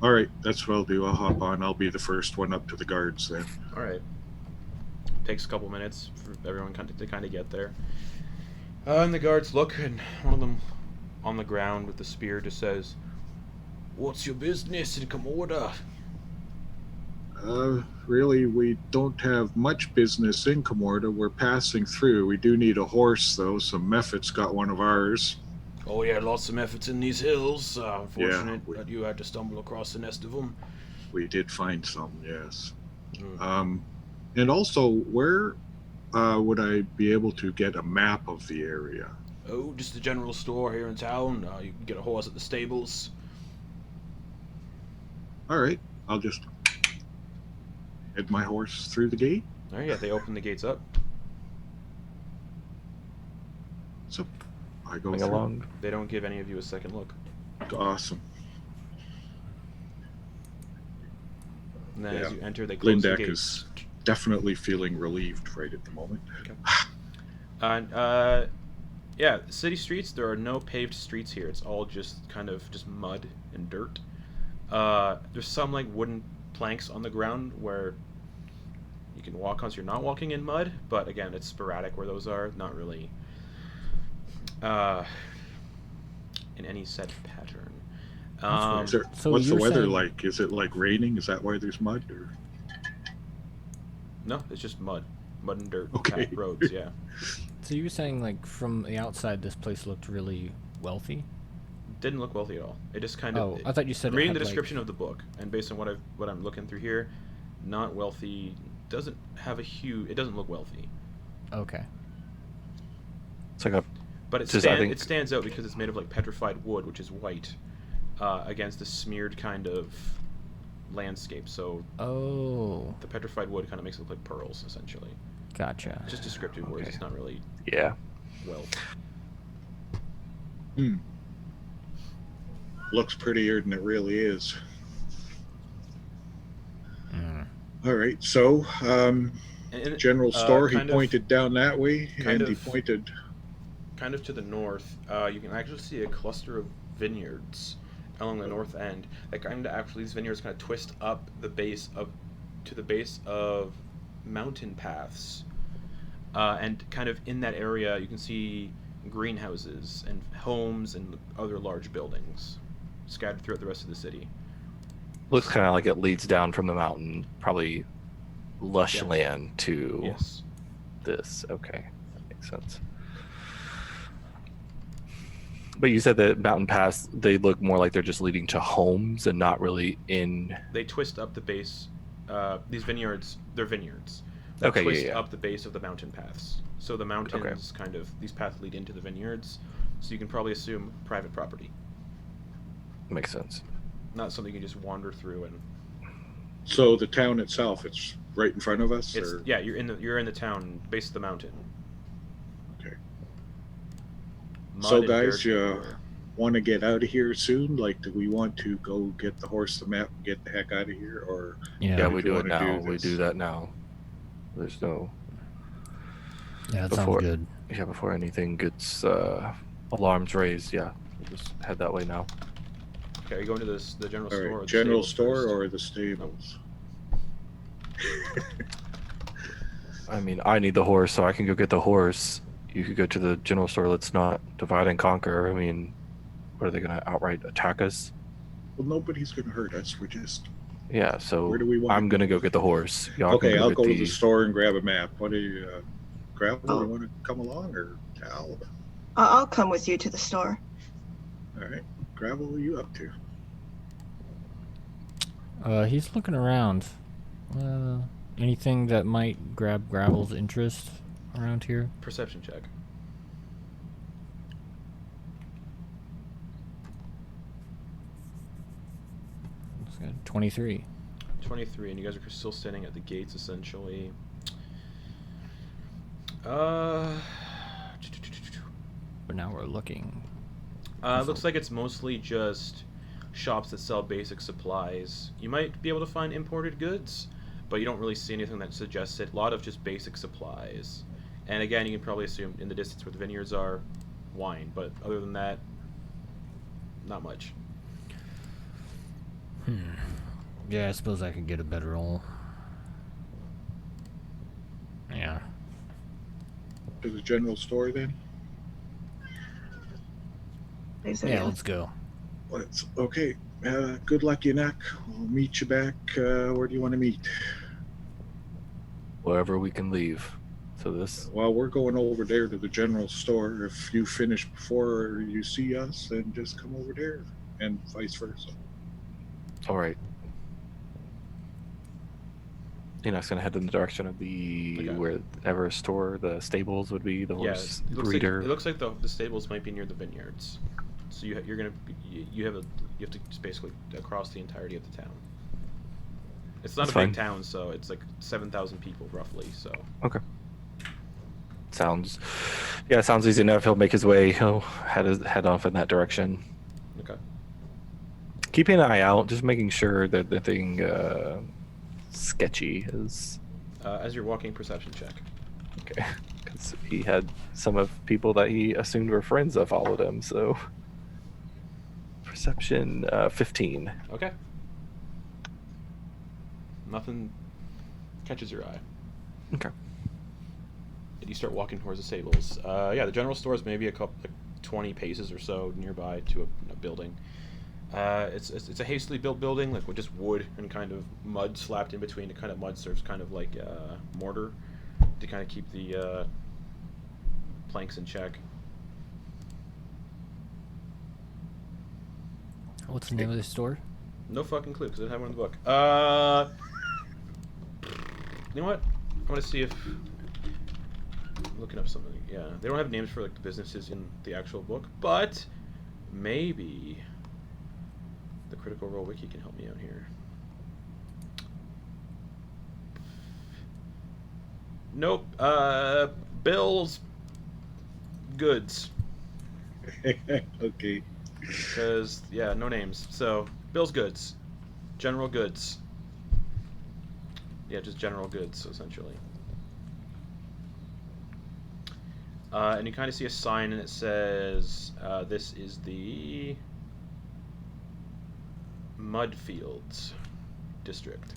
All right, that's what I'll do. I'll hop on. I'll be the first one up to the guards then. All right. Takes a couple minutes for everyone to kind of get there. And the guards look, and one of them on the ground with the spear just says, "What's your business in Komoda?" Really, we don't have much business in Komorda. We're passing through. We do need a horse, though. Some mephits got one of ours. Oh yeah, lots of mephits in these hills. Unfortunate Yeah, that you had to stumble across the nest of them. We did find some, yes. Mm. And also, where would I be able to get a map of the area? Oh, just the general store here in town. You can get a horse at the stables. All right, I'll just head my horse through the gate. Oh yeah, they open the gates up. So I go Going through. along. They don't give any of you a second look. Awesome. And then as Yeah. you enter, they close the Lindeck gates. is definitely feeling relieved right at the moment. And yeah, city streets. There are no paved streets here. It's all just kind of just mud and dirt. There's some like wooden planks on the ground where you can walk on, so you're not walking in mud. But again, it's sporadic where those are. Not really in any set pattern. Is there, So what's the you're weather saying- like? Is it like raining? Is that why there's mud? Or? No, it's just mud and dirt. Okay. Roads. Yeah. So you were saying, like, from the outside, this place looked really wealthy? Didn't look wealthy at all. It just kind of. Oh, I thought you said I'm it reading had, the like- description of the book, and based on what I'm looking through here, not wealthy. Doesn't have a huge. It doesn't look wealthy, Okay. It's like a but Just, I think- it stands out because it's made of like petrified wood, which is white, against the smeared kind of landscape. So Oh, the petrified wood kind of makes it look like pearls, essentially. gotcha. Just descriptive words. Okay. It's not really yeah. wealth. Looks prettier than it really is. Mm. All right, so And general store. He kind of- pointed down that way, kind and he of- pointed. Kind of to the north, you can actually see a cluster of vineyards along the north end. That kind of actually, these vineyards kind of twist up the base of mountain paths, and kind of in that area you can see greenhouses and homes and other large buildings scattered throughout the rest of the city. Looks kind of like it leads down from the mountain, probably lush Yes. land to Yes. this. Okay, that makes sense. But you said that mountain paths, they look more like they're just leading to homes and not really in. They twist up the base. These vineyards, they're vineyards. They Okay, twist yeah. up the base of the mountain paths. So the mountains kind of, these paths lead into the vineyards. So you can probably assume private property, Makes sense. not something you can just wander through and. So the town itself, it's right in front of us. It's or? yeah, you're in the town, base of the mountain. Okay. Mud So and guys, dirt you everywhere. want to get out of here soon? Like, do we want to go get the horse, the map, and get the heck out of here, or? Yeah, Yeah, if we you do it wanna do now. We this. do that now. There's no. yeah, that before- sounds good. Yeah, before anything gets alarms raised, yeah. We'll just head that way now. Okay, are you going to the general All store? or right, the general stables store first? or the stables? I mean, I need the horse, so I can go get the horse. You could go to the general store. Let's not divide and conquer. I mean, what are they going to outright attack us? Well, nobody's going to hurt us. We're just. Yeah, so Where do we want I'm to going to go get the horse. Y'all can Okay, I'll get go to the store and grab a map. What do you, Gravel? Oh. You want to come along, or Tal? I'll come with you to the store. All right. Gravel, what are you up to? He's looking around. Anything that might grab Gravel's interest around here? Perception check. It's got 23. 23, and you guys are still standing at the gates, essentially. But now we're looking. Looks like it's mostly just shops that sell basic supplies. You might be able to find imported goods, but you don't really see anything that suggests it. A lot of just basic supplies. And again, you can probably assume in the distance where the vineyards are, wine. But other than that, not much. Yeah, I suppose I could get a better roll. Yeah. To the general store then? They say, Yeah, let's go. Okay. Good luck, Enak. We'll meet you back. Where do you want to meet? Wherever we can leave. So this. Well, we're going over there to the general store. If you finish before you see us, then just come over there, and vice versa. All right. Enak's gonna head in the direction of the wherever store the stables would be. The horse breeder. It looks like the stables might be near the vineyards. So you have to just basically across the entirety of the town. It's not That's a big fine. town, so it's like 7,000 people roughly. So Okay. Sounds easy enough. He'll make his way. He'll head off in that direction. okay. Keeping an eye out, just making sure that nothing sketchy is. As you're walking, perception check. Okay. Because he had some of people that he assumed were friends that followed him. So perception 15. Okay. Nothing catches your eye. Okay. And you start walking towards the stables. The general store is maybe 20 paces or so nearby to a building. It's a hastily built building, like with just wood and kind of mud slapped in between. The kind of mud serves kind of like mortar to kind of keep the planks in check. What's the name of the store? No fucking clue, because I don't have one in the book. You know what? I'm gonna see if I'm looking up something. Yeah, they don't have names for like the businesses in the actual book, but maybe the Critical Role Wiki can help me out here. Nope. Bill's Goods. Okay. Because, yeah, no names. So, Bill's Goods. General Goods. Yeah, just general goods, essentially. And you kind of see a sign and it says, this is the Mudfields District.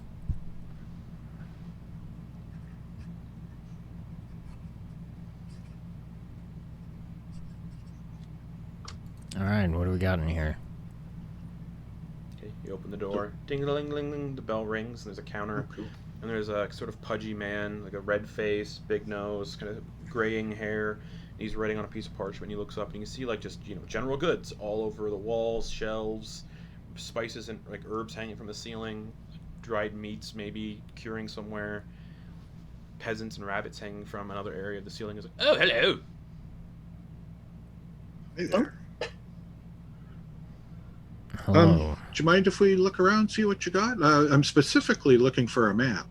Alright, what do we got in here? Okay, you open the door. Ding-a-ling-ling-ling, the bell rings, and there's a counter. Oh, cool. And there's a sort of pudgy man, like a red face, big nose, kind of graying hair. He's writing on a piece of parchment. He looks up and you can see like just, general goods all over the walls, shelves, spices and like herbs hanging from the ceiling, dried meats maybe curing somewhere, peasants and rabbits hanging from another area of the ceiling. Is like, oh, hello. Hey there. Hello. Do you mind if we look around, see what you got? I'm specifically looking for a map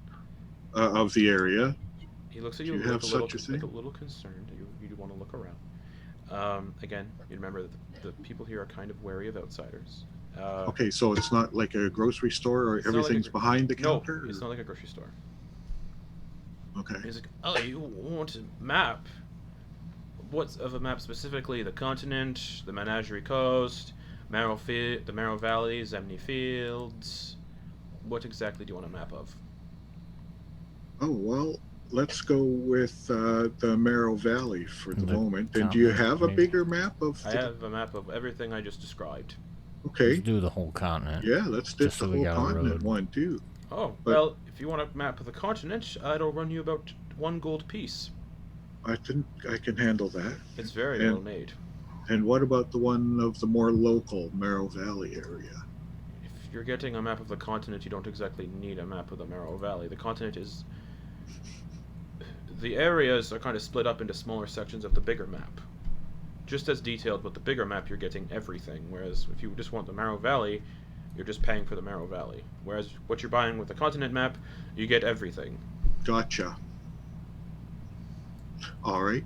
of the area. He looks at Do you, you like, have such a thing? like a little concerned. You want to look around. Again, you remember that the people here are kind of wary of outsiders. Okay, so it's not like a grocery store or It's not like everything's a- behind the No, counter? it's not like a grocery store. Okay. He's like, oh, you want a map? What's of a map specifically? The continent, the Menagerie Coast, the Marrow Valley, Zemni Fields. What exactly do you want a map of? Oh, well, let's go with the Marrow Valley for the The moment. And do you continent, have a maybe. bigger map of I the... have a map of everything I just described. Okay. Let's do the whole continent. Yeah, let's do Just the so we whole got a continent road. one, too. Oh, But- well, if you want a map of the continent, it'll run you about 1 gold piece. I think I can handle that. It's very And- well made. And what about the one of the more local Marrow Valley area? If you're getting a map of the continent, you don't exactly need a map of the Marrow Valley. The continent is... The areas are kind of split up into smaller sections of the bigger map. Just as detailed, but the bigger map you're getting everything, whereas if you just want the Marrow Valley, you're just paying for the Marrow Valley. Whereas what you're buying with the continent map, you get everything. Gotcha. All right.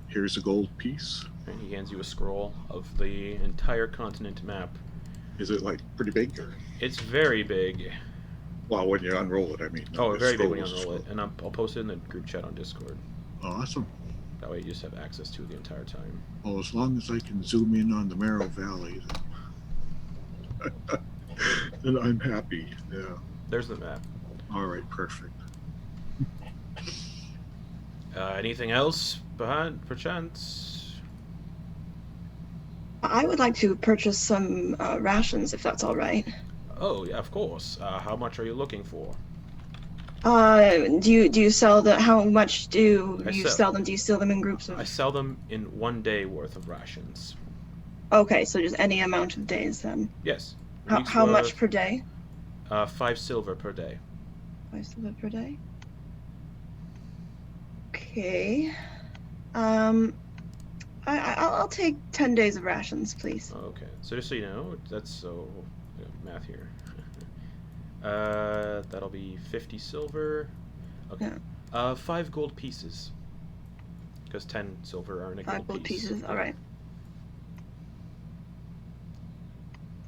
Here's a gold piece. And he hands you a scroll of the entire continent map. Is it like pretty big? Or... It's very big. Well, when you unroll it, I mean. Oh, the very big when you scroll is unroll it. And I'll post it in the group chat on Discord. Awesome. That way you just have access to it the entire time. Well, as long as I can zoom in on the Marrow Valley, then, then I'm happy. Yeah. There's the map. All right. Perfect. Anything else behind, perchance? I would like to purchase some rations, if that's all right. Oh, yeah, of course. How much are you looking for? Do you sell the? How much do I you sell- sell them? Do you sell them in groups of? I sell them in 1 day worth of rations. Okay, so just any amount of days then. Yes. How much per day? 5 silver per day. 5 silver per day. Okay. I'll take 10 days of rations, please. Okay. So just so you know, that's so math here. That'll be 50 silver. Okay. 5 gold pieces. Because 10 silver are in a 5 gold piece. pieces. All right.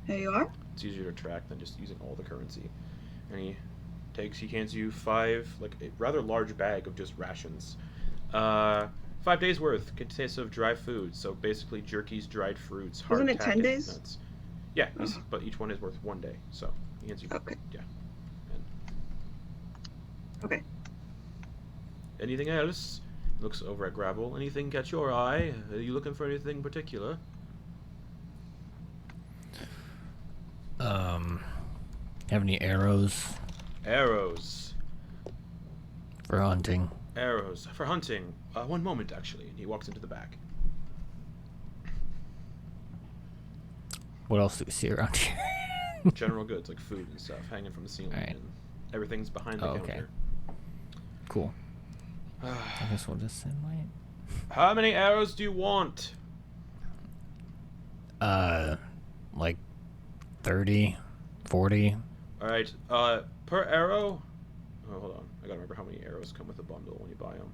There you are. It's easier to track than just using all the currency. And he hands you 5, like a rather large bag of just rations. 5 days worth consists of dry food, so basically jerkies, dried fruits, Wasn't hard it 10 days? nuts. Yeah, Oh. but each one is worth 1 day, so he hands you. Okay. Yeah. And Okay. anything else? Looks over at Gravel. Anything catch your eye? Are you looking for anything particular? Have any arrows Arrows. for hunting? Arrows for hunting. 1 moment, actually. And he walks into the back. What else do we see around here? General goods like food and stuff hanging from the ceiling, Alright. and everything's behind the Oh, okay. counter. Cool. I guess we'll just send my. How many arrows do you want? Like 30, 40. All right. Per arrow. Oh, hold on. I gotta remember how many arrows come with a bundle when you buy them.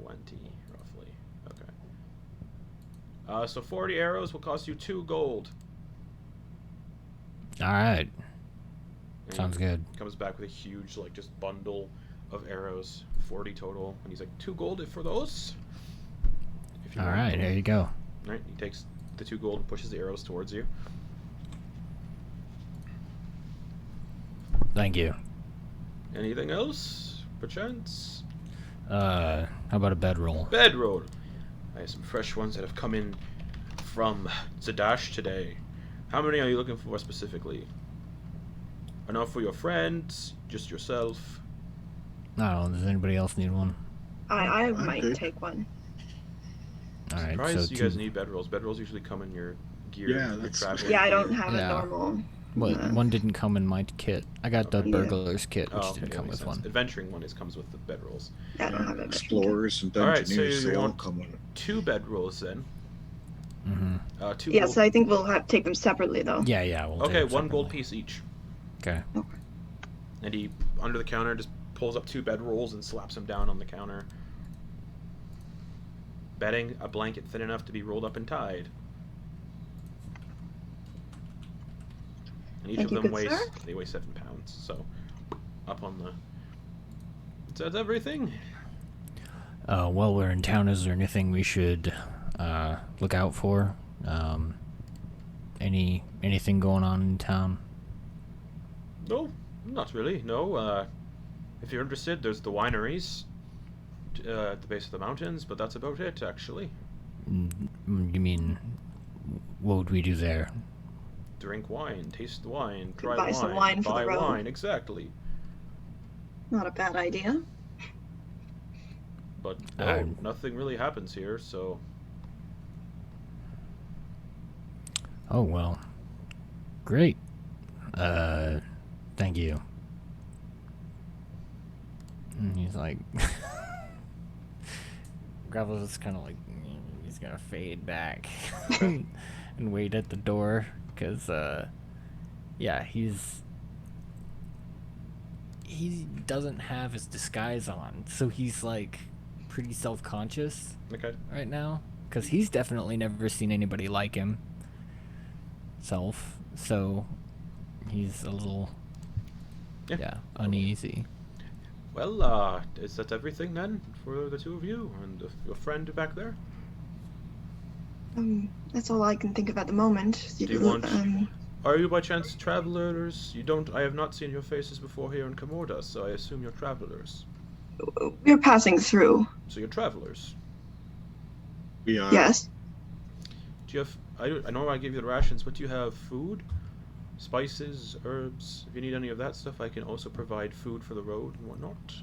20, roughly. Okay. So 40 arrows will cost you 2 gold. All right. And Sounds good. he comes back with a huge, like, just bundle of arrows, 40 total, and he's like, 2 gold for those. If you All want right, them. here you go. All right. He takes the 2 gold and pushes the arrows towards you. Thank you. Anything else, perchance? How about a bedroll? Bedroll. I have some fresh ones that have come in from Zadash today. How many are you looking for specifically? Enough for your friends? Just yourself? I don't know. Does anybody else need one? I I'm might good. take one. All right. Surprised So you guys need bedrolls. Bedrolls usually come in your gear. Yeah, your that's- traveling Yeah, I gear. don't have Yeah. a normal. one didn't come in my kit. I got the Okay. Yeah. burglar's kit, which Oh, okay, didn't that come makes with sense. one. Adventuring one comes with the bedrolls. Yeah, I don't have a Explorers and All right, so Dungeoneers, you they all want- come with it. 2 bedrolls then. Mm-hmm. 2 Yeah, gold. so I think we'll have to take them separately though. Yeah, yeah. We'll Okay, take 1 gold separately. piece each. Okay. And he, under the counter, just pulls up 2 bedrolls and slaps them down on the counter. Betting a blanket thin enough to be rolled up and tied. And each Thank of you, them good weighs, sir. they weigh 7 pounds, so up on the... That's everything. While we're in town, is there anything we should look out for? Anything going on in town? No, not really, no. If you're interested, there's the wineries at the base of the mountains, but that's about it, actually. You mean, what would we do there? Drink wine, taste the wine, try buy wine, some wine for the buy road. wine, exactly. Not a bad idea. But no, nothing really happens here, so... Oh, well. Great. Thank you. And he's like... Gravel's just kind of like... He's gonna fade back. and wait at the door. Because, yeah, he doesn't have his disguise on. So he's, like, pretty self-conscious right now. Because he's definitely never seen anybody like him. So he's a little uneasy. Well, is that everything then for the two of you and your friend back there? That's all I can think of at the moment. Do you want... Are you by chance travelers? I have not seen your faces before here in Kamorda, so I assume you're travelers. We're passing through. So you're travelers? We are. Yes. Do you have... I know I gave you the rations, but do you have food? Spices, herbs? If you need any of that stuff, I can also provide food for the road and whatnot.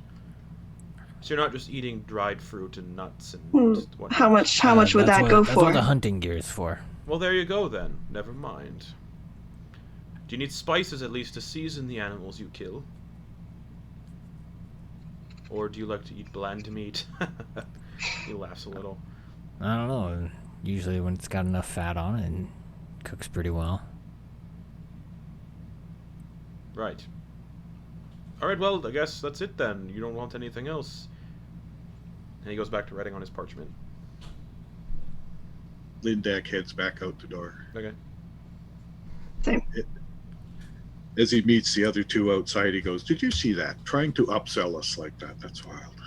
So you're not just eating dried fruit and nuts and whatnot. How much would that go That's for? what the hunting gear is for. Well, there you go then. Never mind. Do you need spices at least to season the animals you kill? Or do you like to eat bland meat? He laughs a little. I don't know. Usually when it's got enough fat on it, it cooks pretty well. Right. Alright, well, I guess that's it then. You don't want anything else. And he goes back to writing on his parchment. Lindak heads back out the door. Okay. Same. As he meets the other two outside, he goes, "Did you see that? Trying to upsell us like that. That's wild."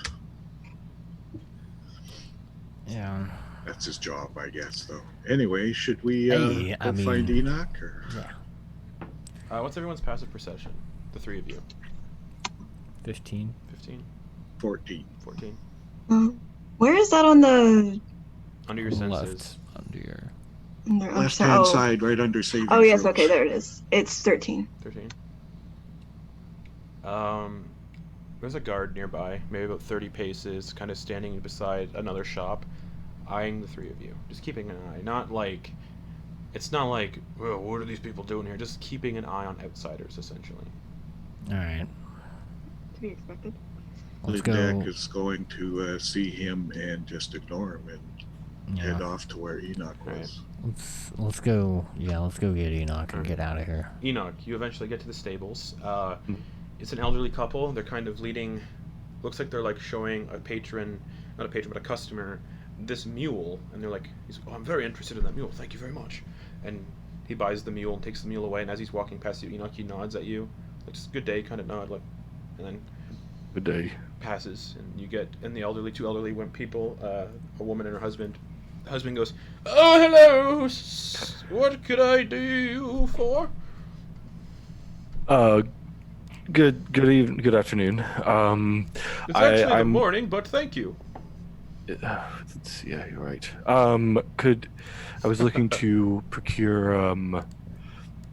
Yeah. That's his job, I guess, though. Anyway, should we find Enak? Or? Yeah. What's everyone's passive perception? The three of you. 15. 15? 14. 14? Where is that on the... Under your senses. Left under your... Left-hand side, right under saving Oh, yes, throws. okay, there it is. It's 13. 13? There's a guard nearby, maybe about 30 paces, kind of standing beside another shop, eyeing the three of you. Just keeping an eye. Not like... It's not like, well, what are these people doing here? Just keeping an eye on outsiders, essentially. Alright. To be expected. Let's go. Lindak is going to see him and just ignore him and head off to where Enak was. Let's go. Yeah, let's go get Enak and get out of here. Enak, you eventually get to the stables. It's an elderly couple. They're kind of leading... Looks like they're like showing a patron, not a patron, but a customer, this mule. And they're like, "Oh, I'm very interested in that mule. Thank you very much." And he buys the mule and takes the mule away. And as he's walking past you, Enak, he nods at you. Like, just good day kind of nod. Like, and then... Good day. Passes. And you get... And the elderly, two elderly people, a woman and her husband. The husband goes, "Oh, hello. What could I do for?" Good afternoon. It's actually the morning, but thank you. Yeah, you're right. I was looking to procure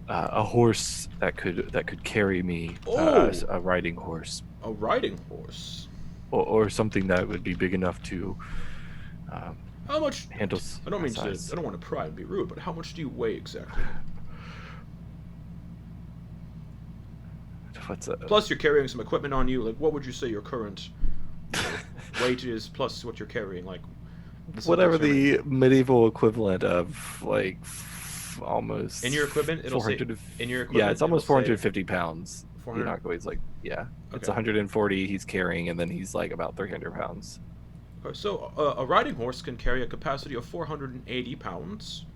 a horse that could carry me, a riding horse. A riding horse? Or something that would be big enough to how much handle. I don't want to pry and be rude, but how much do you weigh exactly? Plus, you're carrying some equipment on you. Like, what would you say your current weight is, plus what you're carrying? Like, whatever the medieval equivalent of, like, almost. In your equipment, it'll say. In your equipment, yeah, it's almost 450 pounds. 400. Enak weighs like Okay. It's 140 he's carrying, and then he's like about 300 pounds. Okay, so a riding horse can carry a capacity of 480 pounds.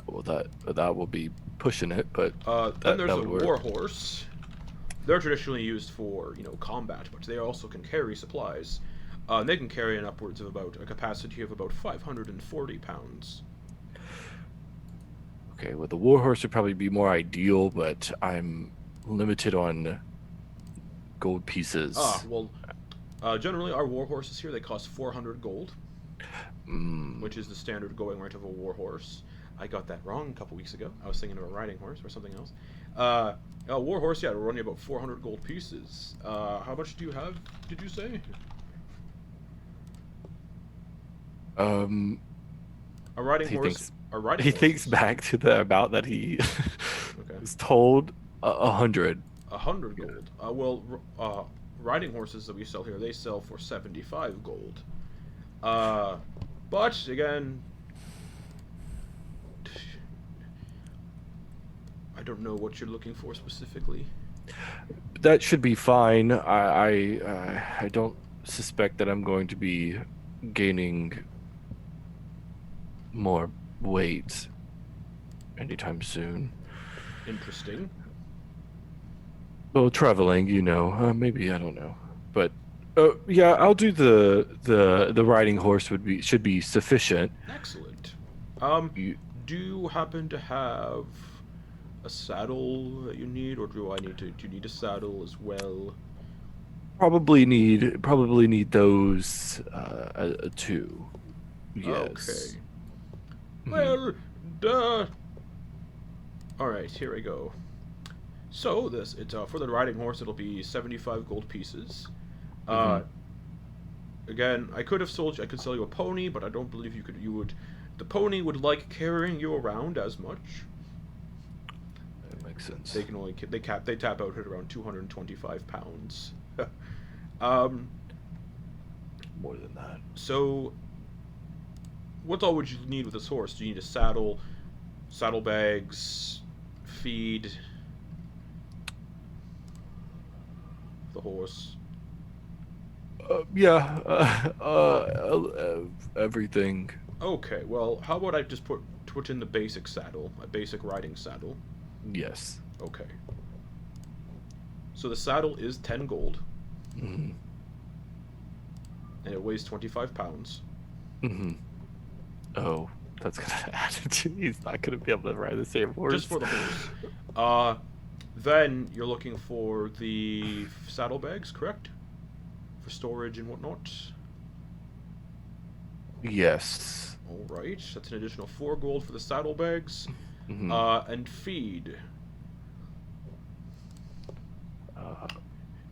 Well, that will be pushing it, but then there's a war horse. They're traditionally used for, combat, but they also can carry supplies. They can carry an upwards of about a capacity of about 540 pounds. Okay, well, the war horse would probably be more ideal, but I'm limited on gold pieces. Generally our war horses here, they cost 400 gold, which is the standard going rate of a war horse. I got that wrong a couple weeks ago. I was thinking of a riding horse or something else. A war horse, yeah, it'll run you about 400 gold pieces. How much do you have, did you say? A riding He horse. thinks A riding he horse thinks is back to the amount that he Okay. was told. 100. 100 gold. Riding horses that we sell here, they sell for 75 gold. But again, I don't know what you're looking for specifically. That should be fine. I don't suspect that I'm going to be gaining more weight anytime soon. Interesting. Well, traveling, maybe, I don't know, but yeah, I'll do the riding horse should be sufficient. Excellent. You, Do you happen to have a saddle that you need, or do you need a saddle as well? probably need those two. Yes. Okay. Mhm. Well, duh. All right, here we go. So it's for the riding horse. It'll be 75 gold pieces. Again, I could sell you a pony, but I don't believe you would. The pony would like carrying you around as much. That makes sense. They can only they tap out at around 225 pounds. More than that. So, what all would you need with this horse? Do you need a saddle, saddlebags, feed the horse? Yeah. Everything. Okay, well, how about I just put in the basic saddle, a basic riding saddle? Yes. Okay. So the saddle is 10 gold, Mm-hmm. and it weighs 25 pounds. Mm-hmm. Oh, that's gonna add it to. He's not gonna be able to ride the same horse. Just for the horse. Then you're looking for the saddlebags, correct? For storage and whatnot. Yes. All right, that's an additional 4 gold for the saddlebags. Mm-hmm. And feed. Uh,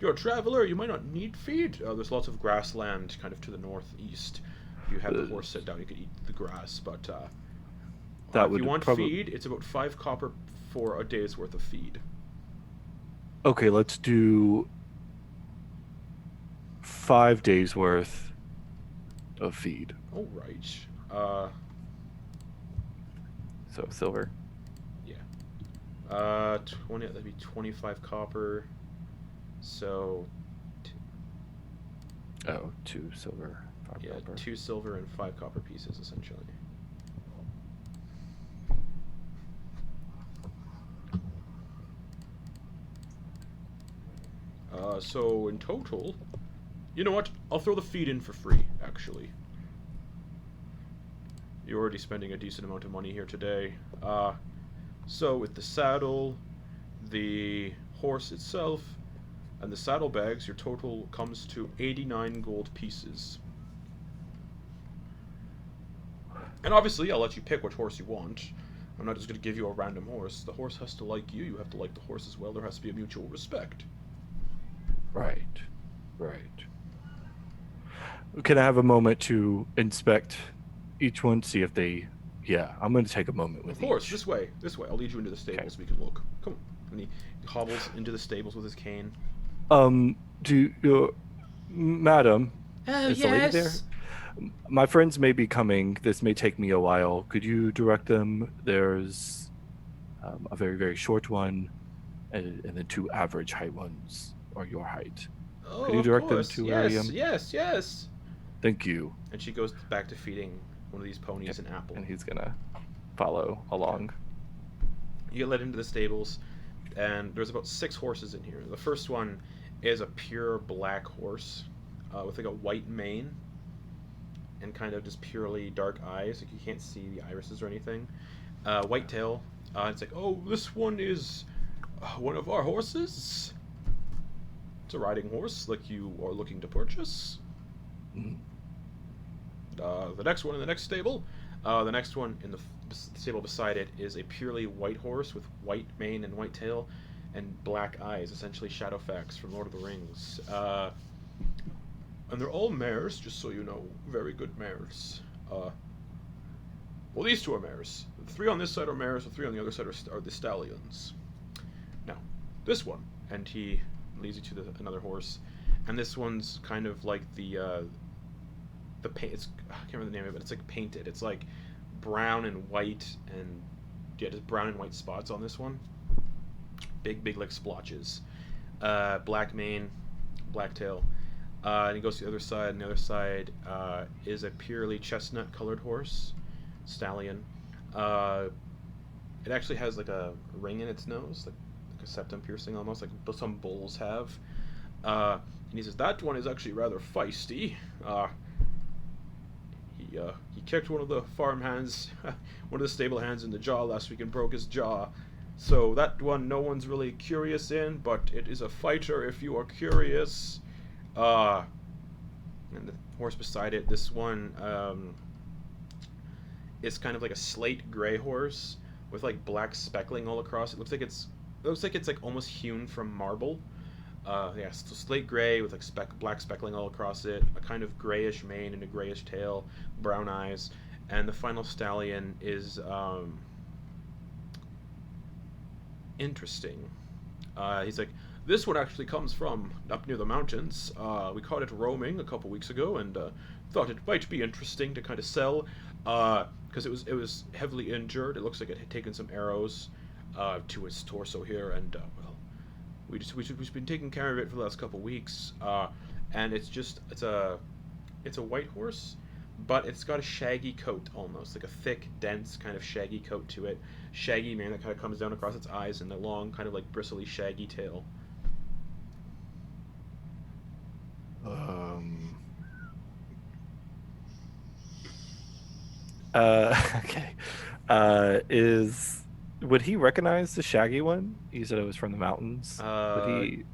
You're a traveler, you might not need feed. There's lots of grassland kind of to the northeast. If you have the horse sit down, you could eat the grass, but That if would you want probably- feed, it's about 5 copper for a day's worth of feed. Okay, let's do 5 days worth of feed. All right. So silver. 20, that'd be 25 copper. So, Oh, 2 silver. 5 yeah, copper. 2 silver and 5 copper pieces, essentially. So in total, you know what? I'll throw the feed in for free, actually. You're already spending a decent amount of money here today. So with the saddle, the horse itself, and the saddlebags, your total comes to 89 gold pieces. And obviously, I'll let you pick which horse you want. I'm not just going to give you a random horse. The horse has to like you. You have to like the horse as well. There has to be a mutual respect. Right. Can I have a moment to inspect each one, see if they... Yeah, I'm going to take a moment with Of course, each. this way. I'll lead you into the stables. We can look. Come on. And he hobbles into the stables with his cane. Madam, Oh, is the lady there? My friends may be coming. This may take me a while. Could you direct them? There's a very, very short one, and then 2 average height ones, or your height. Oh, Could you of direct them course. to yes, a, yes. Thank you. And she goes back to feeding one of these ponies an apple. And he's gonna follow along. You get led into the stables, and there's about 6 horses in here. The first one is a pure black horse with like a white mane and kind of just purely dark eyes. Like you can't see the irises or anything. White tail. It's like, oh, this one is one of our horses. It's a riding horse, like you are looking to purchase. Mhm. The next one in the next stable. The next one in the the stable beside it is a purely white horse with white mane and white tail, and black eyes, essentially Shadowfax from Lord of the Rings. And they're all mares, just so you know, very good mares. Well, these two are mares. The three on this side are mares, the three on the other side are the stallions. Now, this one, and he leads you to another horse, and this one's kind of like the paint. I can't remember the name of it. It's like painted. It's like brown and white, and yeah, just brown and white spots on this one. Big like splotches. Black mane, black tail. And he goes to the other side, and the other side is a purely chestnut colored horse, stallion. It actually has like a ring in its nose, like a septum piercing almost, like some bulls have. And he says, that one is actually rather feisty. He kicked one of the farm hands, one of the stable hands in the jaw last week and broke his jaw. So that one no one's really curious in, but it is a fighter if you are curious. And the horse beside it, this one is kind of like a slate gray horse with like black speckling all across. It looks like it's like almost hewn from marble. Yeah, so slate gray with like black speckling all across it, a kind of grayish mane and a grayish tail, brown eyes, and the final stallion is interesting. He's like, this one actually comes from up near the mountains. We caught it roaming a couple weeks ago, and thought it might be interesting to kind of sell, because it was heavily injured. It looks like it had taken some arrows to its torso here, and well, we've been taking care of it for the last couple weeks. And it's a white horse, but it's got a shaggy coat almost, like a thick, dense kind of shaggy coat to it. Shaggy mane that kind of comes down across its eyes, and a long kind of like bristly shaggy tail. Okay. Would he recognize the shaggy one? You said it was from the mountains. Would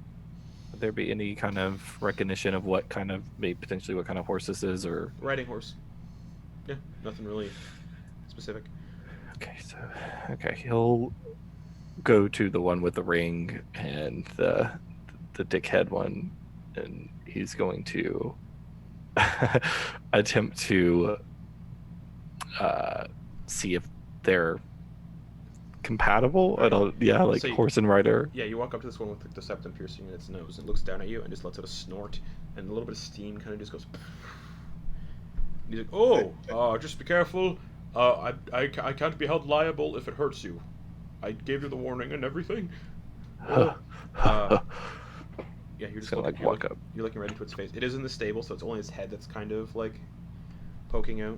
there be any kind of recognition of what kind of, maybe potentially what kind of horse this is, or Riding horse. Yeah, nothing really specific. Okay, he'll go to the one with the ring and the dickhead one, and he's going to attempt to see if they're compatible. Right. Like So horse and rider. Yeah, you walk up to this one with the septum piercing in its nose, and looks down at you and just lets out a snort, and a little bit of steam kind of just goes. And he's like, "Oh, just be careful. I can't be held liable if it hurts you. I gave you the warning and everything." Yeah, you're just gonna looking, like walk up. You're looking right into its face. It is in the stable, so it's only its head that's kind of like poking out.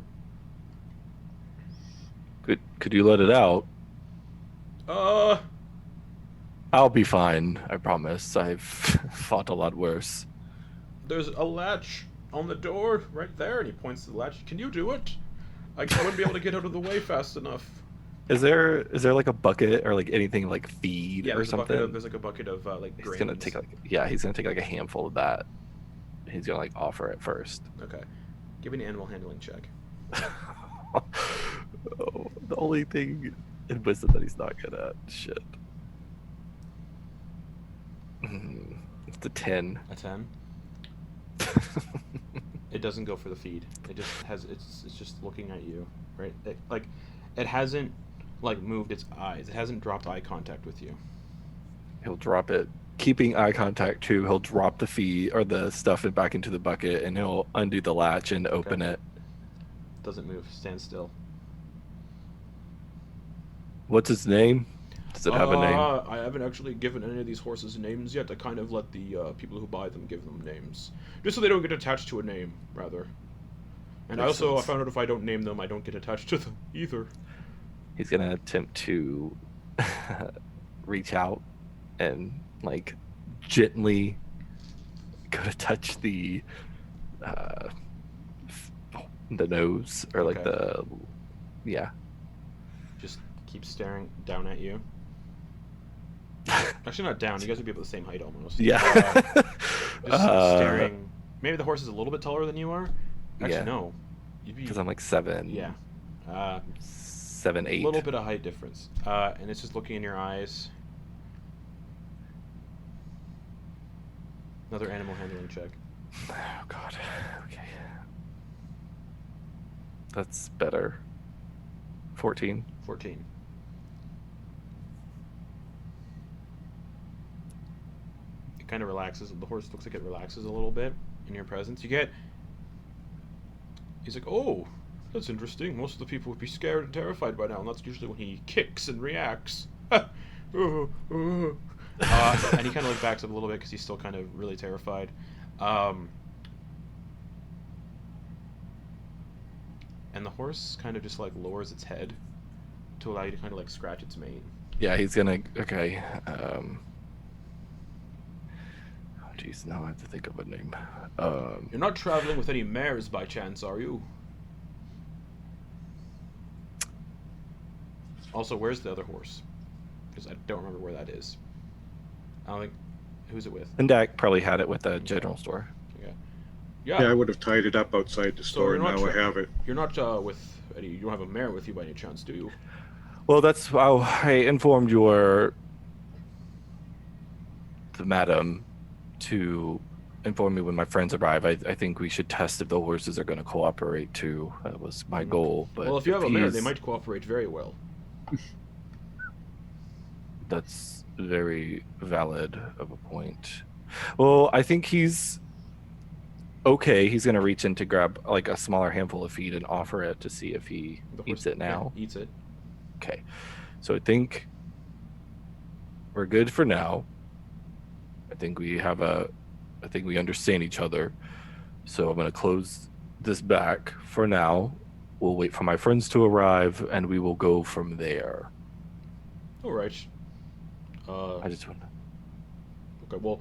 Could you let it out? I'll be fine. I promise. I've fought a lot worse. There's a latch on the door right there, and he points to the latch. Can you do it? I wouldn't be able to get out of the way fast enough. Is there like a bucket or like anything like feed or something? There's like a bucket of like grains. He's gonna take like a handful of that. He's gonna like offer it first. Okay. Give me an animal handling check. Oh, the only thing in wisdom that he's not good at. Shit. It's a 10. A 10? It doesn't go for the feed. It just has it's just looking at you, right? It hasn't like moved its eyes. It hasn't dropped eye contact with you. He'll drop it, keeping eye contact too. He'll drop the feed or the stuff back into the bucket, and he'll undo the latch and open it. Doesn't move. Stand still. What's its name? Does it have a name? I haven't actually given any of these horses names yet. I kind of let the people who buy them give them names, just so they don't get attached to a name, rather. And Makes I sense. found out if I don't name them, I don't get attached to them either. He's gonna attempt to reach out and like gently go to touch the nose or like Okay. yeah. Just keep staring down at you. Actually, not down. You guys would be about the same height almost. Yeah. Just staring. Maybe the horse is a little bit taller than you are. Actually, Yeah. no. You'd be. Because I'm like 7. Yeah. 7, 8. A little bit of height difference. And it's just looking in your eyes. Another animal handling check. Oh God. Okay. That's better. 14. 14. It kind of relaxes. The horse looks like it relaxes a little bit in your presence. He's like, oh, that's interesting. Most of the people would be scared and terrified by now, and that's usually when he kicks and reacts. And he kind of like backs up a little bit because he's still kind of really terrified. And the horse kind of just like lowers its head to allow you to kind of like scratch its mane. Yeah, he's gonna. Okay. Oh, jeez, now I have to think of a name. You're not traveling with any mares by chance, are you? Also, where's the other horse? Because I don't remember where that is. I don't think. Who's it with? Enak probably had it with the general store. Yeah. Yeah, I would have tied it up outside the store, you're and not now I have it. You're not with any. You don't have a mare with you by any chance, do you? Well, that's how I informed the madam to inform me when my friends arrive. I think we should test if the horses are going to cooperate too. That was my goal. But well, if you have a mare, they he's- might cooperate very well. That's very valid of a point. Well, I think he's okay. He's gonna reach in to grab like a smaller handful of feed and offer it to see if he The horse eats it now. Yeah, eats it. Okay, so I think we're good for now. I think we understand each other. So I'm gonna close this back for now. We'll wait for my friends to arrive, and we will go from there. All right. I just want to. Okay. Well,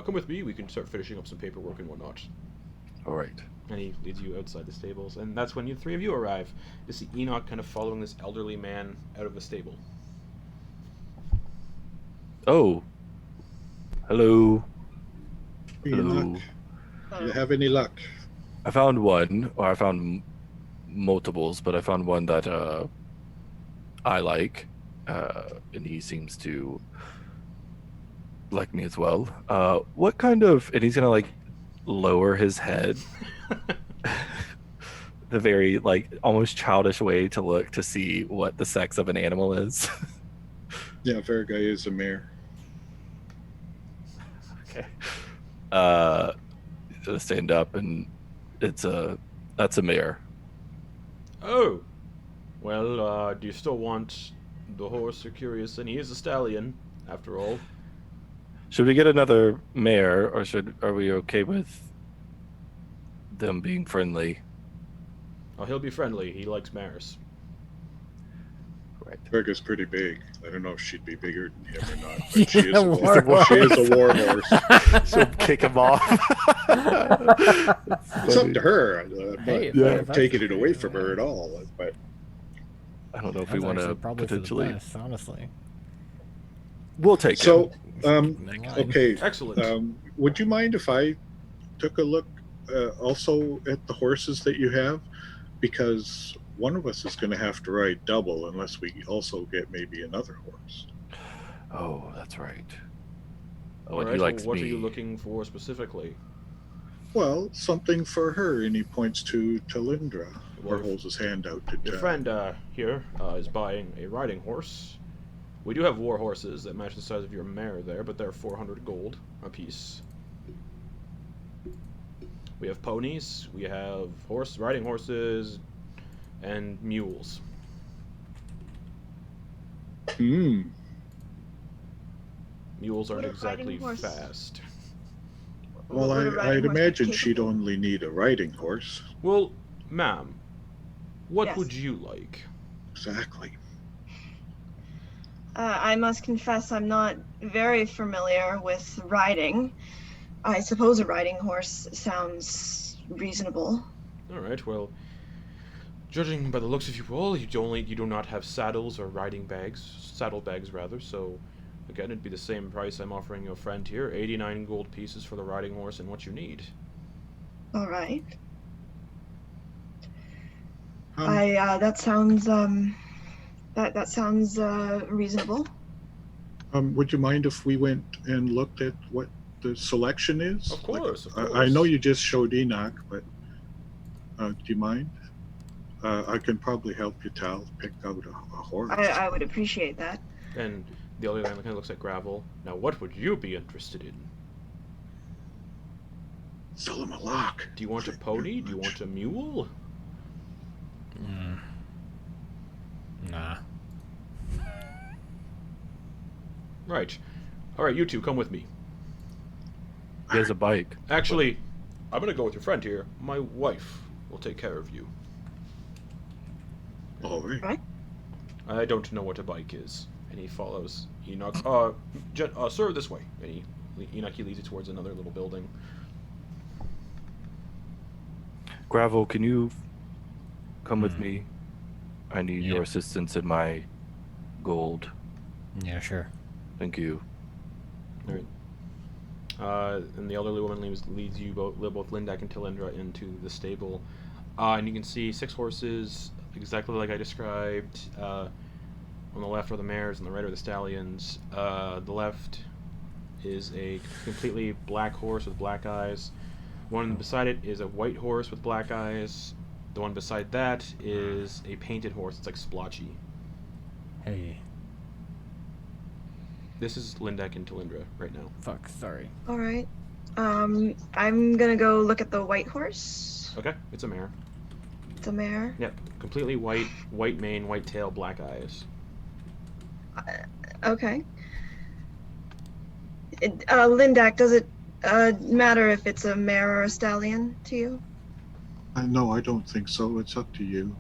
come with me. We can start finishing up some paperwork and whatnot. All right. And he leads you outside the stables, and that's when you three of you arrive. You see Enak kind of following this elderly man out of the stable. Oh. Hello. Hey, Hello. Enak, do you have any luck? I found one, or I found multiples, but I found one that I like, and he seems to like me as well. What kind of? And he's gonna like lower his head, the very like almost childish way to look to see what the sex of an animal is. Yeah, Verga is a mare. Okay. Stand up, and that's a mare. Oh. Well, do you still want the horse? You're curious, and he is a stallion, after all. Should we get another mare, or are we okay with them being friendly? Oh, he'll be friendly. He likes mares. Right. Verga's pretty big. I don't know if she'd be bigger than him or not, but she is Yeah, a war war She is a war horse. So kick him off. It's up to her. I'm Hey, not yeah. taking it away from her at all. But I don't know if That's we want to actually probably for the potentially. best, honestly. We'll take so, him. okay. Excellent. Would you mind if I took a look also at the horses that you have? Because one of us is going to have to ride double unless we also get maybe another horse. Oh, that's right. Oh, All and right, he likes what me. are you looking for specifically? Well, something for her. And he points to Lindra, Well, or holds his hand out to Your Jack. friend here is buying a riding horse. We do have war horses that match the size of your mare there, but they're 400 gold a piece. We have ponies, we have riding horses, and mules. Hmm. Mules aren't What a riding exactly horse. fast. Well, What would a riding I'd horse be imagine she'd capable of? only need a riding horse. Well, ma'am, what Yes. would you like? Exactly. I must confess I'm not very familiar with riding. I suppose a riding horse sounds reasonable. All right, well, judging by the looks of you all, you do not have saddles or saddle bags rather. So, again, it'd be the same price I'm offering your friend here: 89 gold pieces for the riding horse and what you need. All right. That sounds That sounds reasonable. Would you mind if we went and looked at what the selection is? Of course, of I know course. you just showed Enoch, but do you mind? I can probably help you, Tal, pick out a horse. I would appreciate that. And the other guy kind of looks at Gravel. Now, what would you be interested in? Sell him a lock. Do you want a pony? Do you want a mule? Nah. Right. All right, you two, come with me. He has a bike. Actually, I'm gonna go with your friend here. My wife will take care of you. All right. Right. I don't know what a bike is. And he follows Enoch. Sir, this way. And Enoch leads you towards another little building. Gravel, can you come with me? I need your Yep. assistance in my gold. Yeah, sure. Thank you. All right. And the elderly woman leads you both Lindak and Tilindra into the stable. And you can see 6 horses, exactly like I described. On the left are the mares, and the right are the stallions. The left is a completely black horse with black eyes. One beside it is a white horse with black eyes. The one beside that is a painted horse. It's like splotchy. Hey. This is Lindak and Tilindra right now. Fuck, sorry. All right. I'm gonna go look at the white horse. Okay, it's a mare. The mare. Yep, completely white, white mane, white tail, black eyes. Okay. Lindak, does it matter if it's a mare or a stallion to you? No, I don't think so. It's up to you.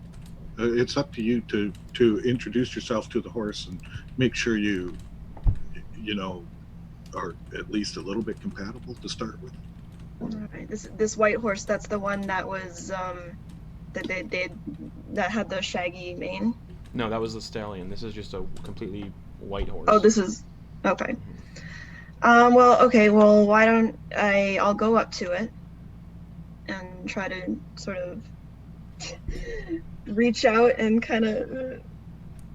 It's up to you to introduce yourself to the horse and make sure you are at least a little bit compatible to start with. All right. This white horse, that's the one that was that had the shaggy mane. No, that was the stallion. This is just a completely white horse. Oh, this is okay. Well, okay. Well, why don't I'll go up to it and try to sort of reach out and kind of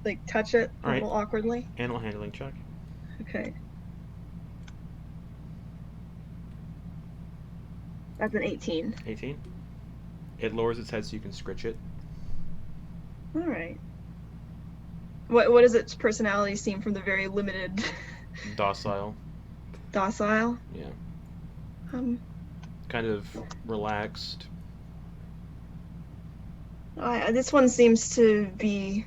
like touch it a All right. little awkwardly. Animal handling check. Okay. That's an 18. 18. It lowers its head so you can scritch it. All right. What does its personality seem from the very limited Docile. docile? Yeah. Um, Kind of relaxed. This one seems to be,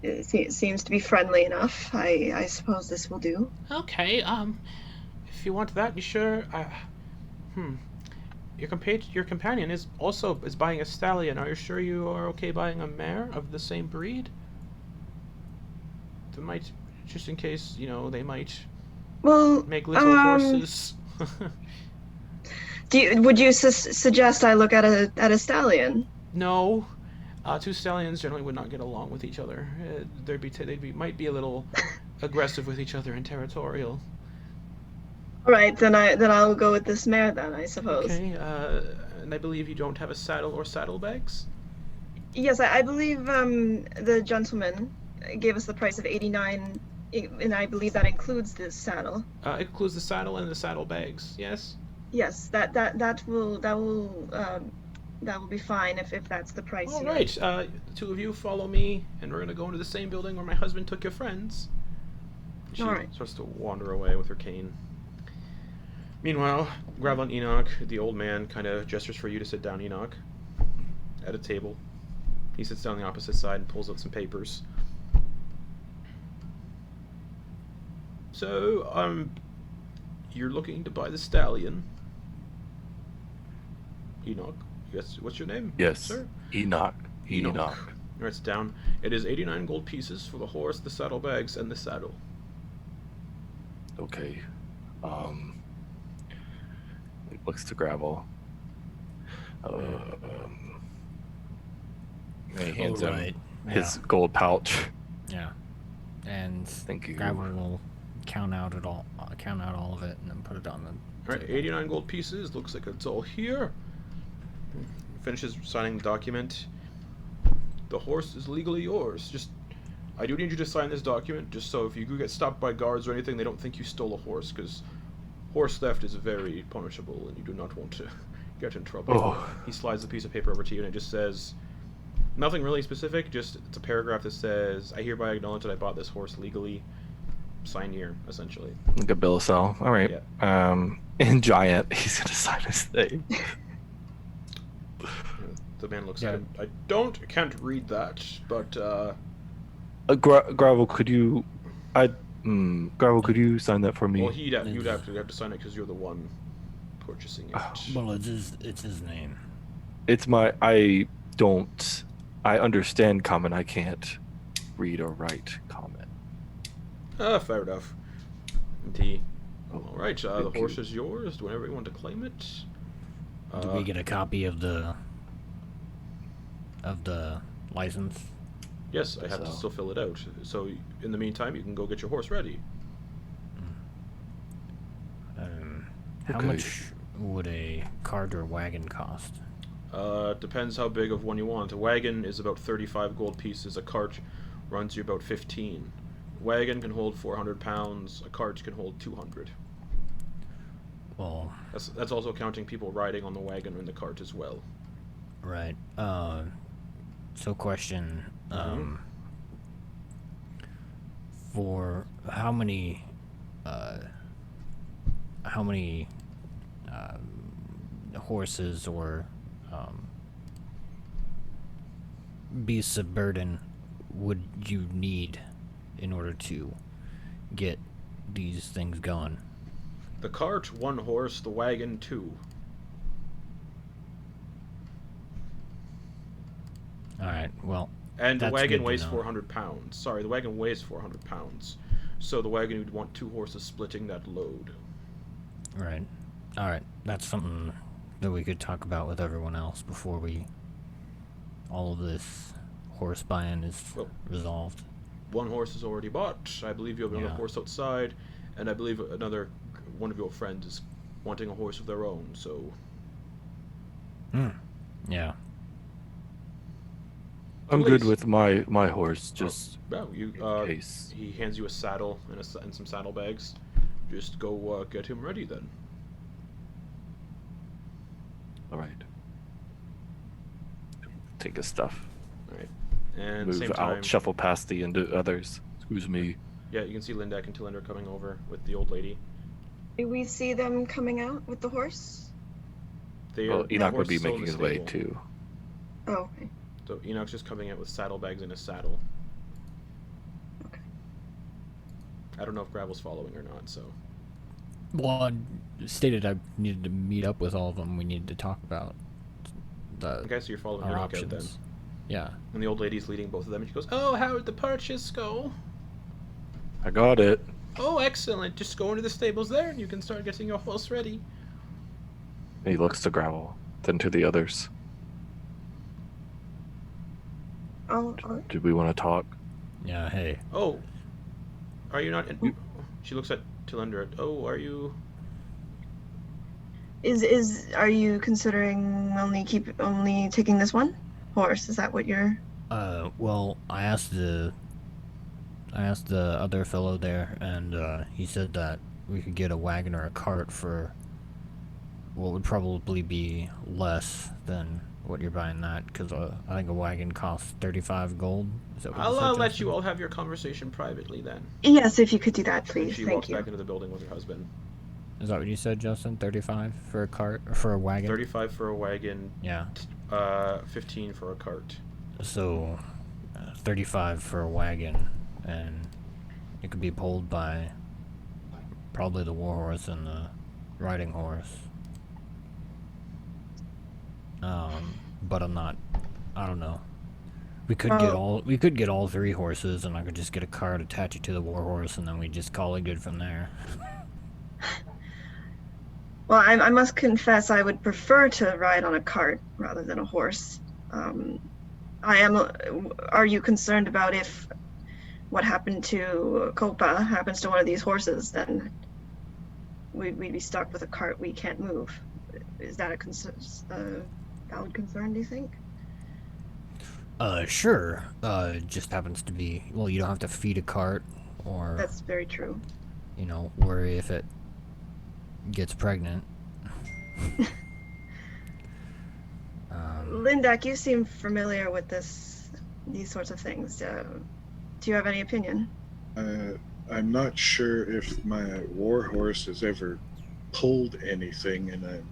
it seems to be friendly enough. I suppose this will do. Okay, if you want that, you sure, Your companion is buying a stallion. Are you sure you are okay buying a mare of the same breed? They might, just in case, they might Well, make little horses. would you suggest I look at a stallion? No, 2 stallions generally would not get along with each other. Might be a little aggressive with each other and territorial. All right, then I'll go with this mare then, I suppose. Okay, and I believe you don't have a saddle or saddlebags? Yes, I believe the gentleman gave us the price of 89, and I believe that includes this saddle. It includes the saddle and the saddlebags, yes? Yes, that will be fine if that's the price. All here. right, the 2 of you follow me, and we're going to go into the same building where my husband took your friends. She All right. starts to wander away with her cane. Meanwhile, Gravel and Enoch, the old man, kind of gestures for you to sit down, Enoch, at a table. He sits down on the opposite side and pulls out some papers. So, you're looking to buy the stallion. Enoch, yes, what's your name? Yes. Sir? Enoch. Enoch. He writes it down. It is 89 gold pieces for the horse, the saddlebags, and the saddle. Okay. He looks to Gravel. He hands him his gold pouch. Yeah. And Thank you. Gravel will count out all of it and then put it on the Alright, 89 gold pieces. Looks like it's all here. Finishes signing the document. the horse is legally yours. Just, I do need you to sign this document, just so if you do get stopped by guards or anything, they don't think you stole a horse, because horse theft is very punishable, and you do not want to get in trouble. Oh. He slides a piece of paper over to you, and it just says, nothing really specific, just it's a paragraph that says, I hereby acknowledge that I bought this horse legally. Sign here, essentially. Like a bill of sale. All right. Yeah. In giant, he's gonna sign his name. The man looks Yeah. at him. I can't read that, but Gravel, could you? Gravel, could you sign that for me? well, you'd have to sign it because you're the one purchasing it. Well, it's his name. It's my. I understand common. I can't read or write common. Fair enough. And all right, the thank horse you. is yours. Whenever you want to claim it. Do we get a copy of the license? Yes, I have to So- still fill it out. So in the meantime, you can go get your horse ready. How Okay. much would a cart or wagon cost? Depends how big of one you want. A wagon is about 35 gold pieces. A cart runs you about 15. Wagon can hold 400 pounds. A cart can hold 200. Well, That's also counting people riding on the wagon or in the cart as well. right. So question. For how many horses or beasts of burden would you need in order to get these things going? The cart, 1 horse. The wagon, 2. All right. Well, And the That's wagon good to weighs know. 400 pounds. Sorry, the wagon weighs 400 pounds. So the wagon would want 2 horses splitting that load. right. All right. That's something that we could talk about with everyone else before all of this horse buying is Well- resolved. 1 horse is already bought. I believe you have another Yeah. horse outside, and I believe another one of your friends is wanting a horse of their own. So Yeah. I'm good Please. with my horse. Just yeah, you in case. he hands you a saddle and and some saddlebags. Just go get him ready then. All right. Take his stuff. All right. And Move same out. time, Shuffle past the others. Excuse me. yeah, you can see Lindak and Tillander coming over with the old lady. Do we see them coming out with the horse? Well, The Enak horse would be is still in making the his way stable. too. Oh, okay. So Enok's just coming out with saddlebags and a saddle. Okay. I don't know if Gravel's following or not, so. Well, I stated I needed to meet up with all of them. We needed to talk about the Okay, so you're following our Enok out then. options. Yeah. And the old lady's leading both of them, and she goes, "Oh, how did the purchase go? I got it. Oh, excellent. Just go into the stables there, and you can start getting your horse ready." He looks to Gravel, then to the others. I'll Do we want to talk? Yeah. Hey. Oh, are you not? She looks at Tillander. Oh, are you? Are you considering only taking this one horse? Is that what you're? Well, I asked the other fellow there, and he said that we could get a wagon or a cart for what would probably be less than what you're buying that, because I think a wagon costs 35 gold. Is that what you said, I'll let Justin? you all have your conversation privately then. Yes, if you could do that, And please. she Thank walks you. back into the building with her husband. Is that what you said, Justin? 35 for a cart or for a wagon? 35 for a wagon, Yeah. 15 for a cart. So, 35 for a wagon, and it could be pulled by probably the war horse and the riding horse. But I don't know. We could get all 3 horses, and I could just get a cart, attach it to the war horse, and then we just call it good from there. Well, I must confess, I would prefer to ride on a cart rather than a horse. Are you concerned about if what happened to Copa happens to one of these horses? Then we'd be stuck with a cart we can't move. Is that a valid concern? Do you think? Sure. It just happens to be, well, you don't have to feed a cart or, That's very true. worry if it gets pregnant. Lindak, you seem familiar with these sorts of things. Do you have any opinion? I'm not sure if my warhorse has ever pulled anything, and I'm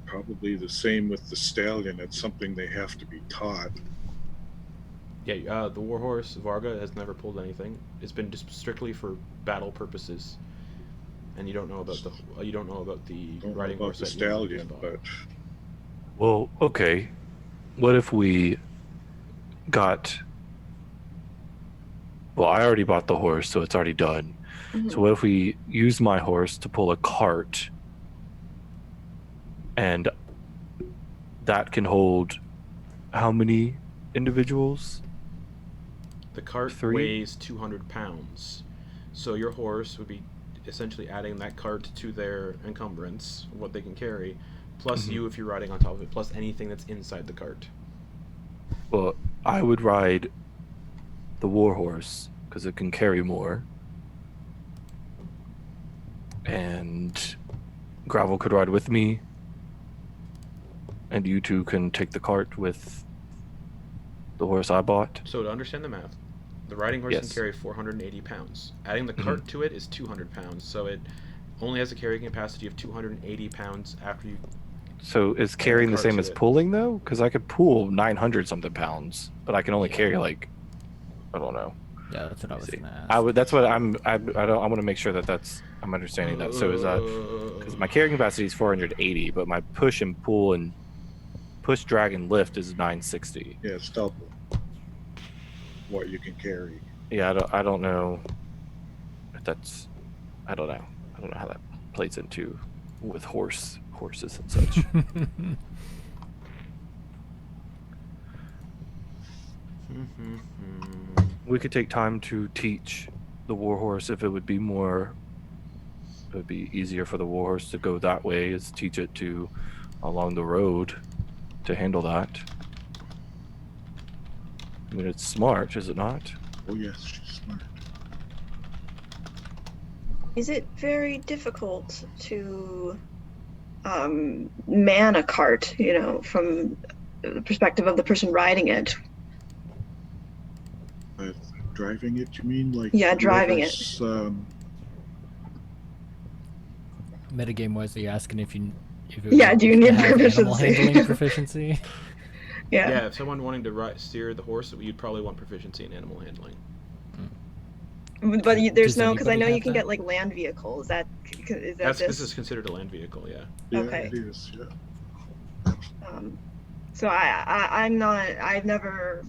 probably the same with the stallion. It's something they have to be taught. Yeah, the warhorse Varga has never pulled anything. It's been just strictly for battle purposes. And you don't know about the Don't know riding about horse the that you stallion, bought. but Well, okay. What if we got... Well, I already bought the horse, so it's already done. Mhm. So what if we use my horse to pull a cart, and that can hold how many individuals? The cart 3? weighs 200 pounds. So your horse would be essentially adding that cart to their encumbrance, what they can carry, plus Mhm. you if you're riding on top of it, plus anything that's inside the cart. Well, I would ride the warhorse because it can carry more, and Gravel could ride with me, and you two can take the cart with the horse I bought. So to understand the math, the riding horse can Yes. carry 480 pounds. Adding the Mhm. cart to it is 200 pounds. So it only has a carrying capacity of 280 pounds after you. So is carrying the cart same to as it. pulling though? Because I could pull 900 something pounds, but I can only Yeah. carry like, I don't know. Yeah, that's what I Let me was see. gonna ask. I would. That's what I don't. I want to make sure that I'm understanding that. So is that because my carrying capacity is 480, but my push and pull and push, drag, and lift is 960. yeah, it's double what you can carry. Yeah, I don't know if that's. I don't know. I don't know how that plays into with horses and such. We could take time to teach the warhorse if it would be more. It would be easier for the warhorse to go that way. Is teach it to along the road to handle that. I mean, it's smart, is it not? Oh yes, she's smart. Is it very difficult to man a cart, from the perspective of the person riding it? Driving it, you mean? Like Yeah, driving it. whoever's, Metagame wise, are you asking if it Yeah, would do you need to need have animal proficiency? handling proficiency? Yeah. Yeah, if someone wanting to steer the horse, you'd probably want proficiency in animal handling. But there's Does no, because I know anybody you have can that? get like land vehicles. Is that This is considered a land vehicle, yeah. yeah, Okay. it is. Yeah. So I've never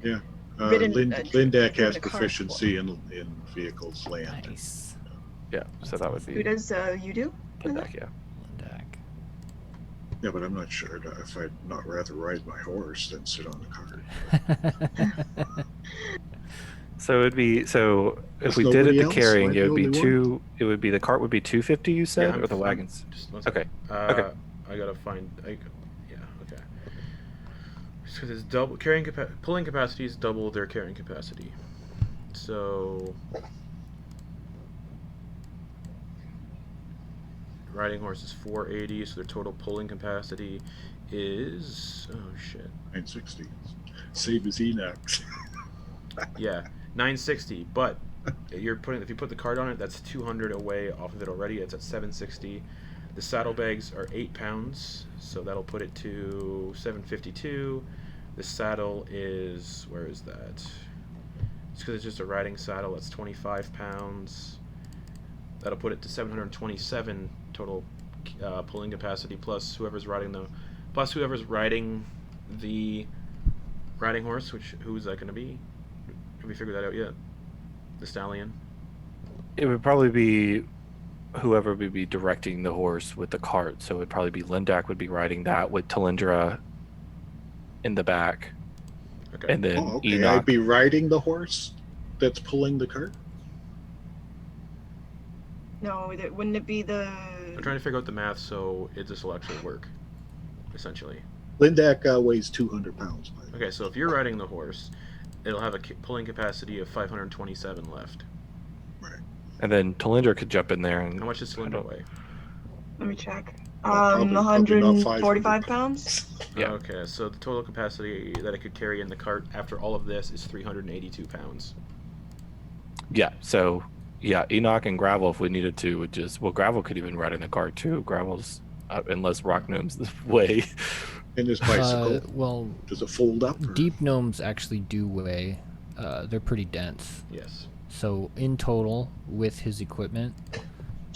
Yeah. ridden Lindak driven has a car proficiency in vehicles land. Nice. Yeah. So that would Who be. does you do? Lindak, yeah. Lindak. Yeah, but I'm not sure if I'd not rather ride my horse than sit on the cart. So it'd be if Is we did it nobody the else? carrying, Am I it the would be only one? two. It would be the cart would be 250. You said, I'm or the f- wagons. Just one Okay. second. Okay. I gotta find. Yeah. Okay. Because it's double pulling capacity is double their carrying capacity. So riding horse is 480, so their total pulling capacity is 960. Same as Enak. yeah 960. But if you put the cart on it, that's 200 away off of it already. It's at 760. The saddlebags are 8 pounds, so that'll put it to 752. The saddle is, where is that? It's because it's just a riding saddle. That's 25 pounds. That'll put it to 727 total pulling capacity, plus whoever's riding the riding horse. Who's that going to be? Have we figured that out yet? The stallion. It would probably be whoever would be directing the horse with the cart. So it would probably be Lindak would be riding that with Talindra in the back, Okay. and then Oh, okay. Enak. I'd be riding the horse that's pulling the cart. No, wouldn't it be the? I'm trying to figure out the math so this will actually work, essentially. Lindak weighs 200 pounds. By the way. Okay, so if you're riding the horse, it'll have a pulling capacity of 527 left. Right. And then Talinder could jump in there and How much does Cylinder weigh? Let me check. Probably not 145 pounds. Yeah. Okay, so the total capacity that it could carry in the cart after all of this is 382 pounds. Yeah, so yeah, Enoch and Gravel, if we needed to, would just Gravel could even ride in a cart too. Gravel's unless Rock Gnome's the way. And his bicycle, Well, does it fold up? Or? deep gnomes actually do weigh. They're pretty dense. Yes. So in total, with his equipment,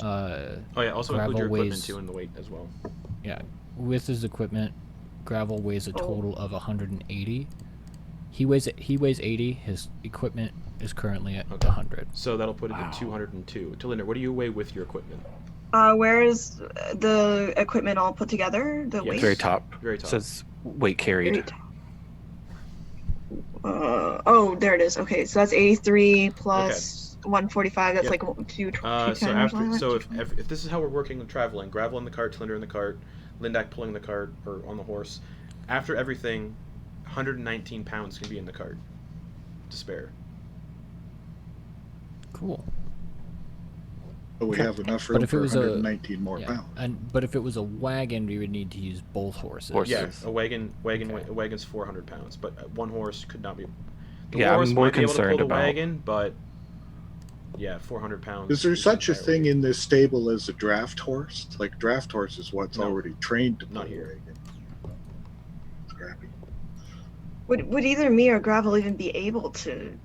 Oh yeah, also Gravel include your equipment weighs- too in the weight as well. yeah, with his equipment, Gravel weighs a total of 180. He weighs 80. His equipment is currently at Okay. 100. So that'll put it Wow. at 202. Talinder, what do you weigh with your equipment? Where is the equipment all put together? The Yes. weight? Very top. Very top. Says weight carried. Very top. Oh, there it is. Okay, so that's 83 plus 145. That's Yep. like 210 So or something after, like so that. if this is how we're working and traveling, Gravel in the cart, Talinder in the cart, Lindak pulling the cart or on the horse, after everything, 119 pounds can be in the cart to spare. Cool. But we have enough But room if it for was 119 more Yeah, pounds. but if it was a wagon, we would need to use both horses. Horses. Yeah, a wagon Okay. a wagon's 400 pounds, but one horse could not be. The Yeah, I'm horse more might be able to concerned pull the about- wagon, but yeah, 400 pounds. Is there is such a the entire thing weight. in this stable as a draft horse? Like draft horse is what's No. already trained to pull Not a here. wagon. Scrappy. Would either me or Gravel even be able to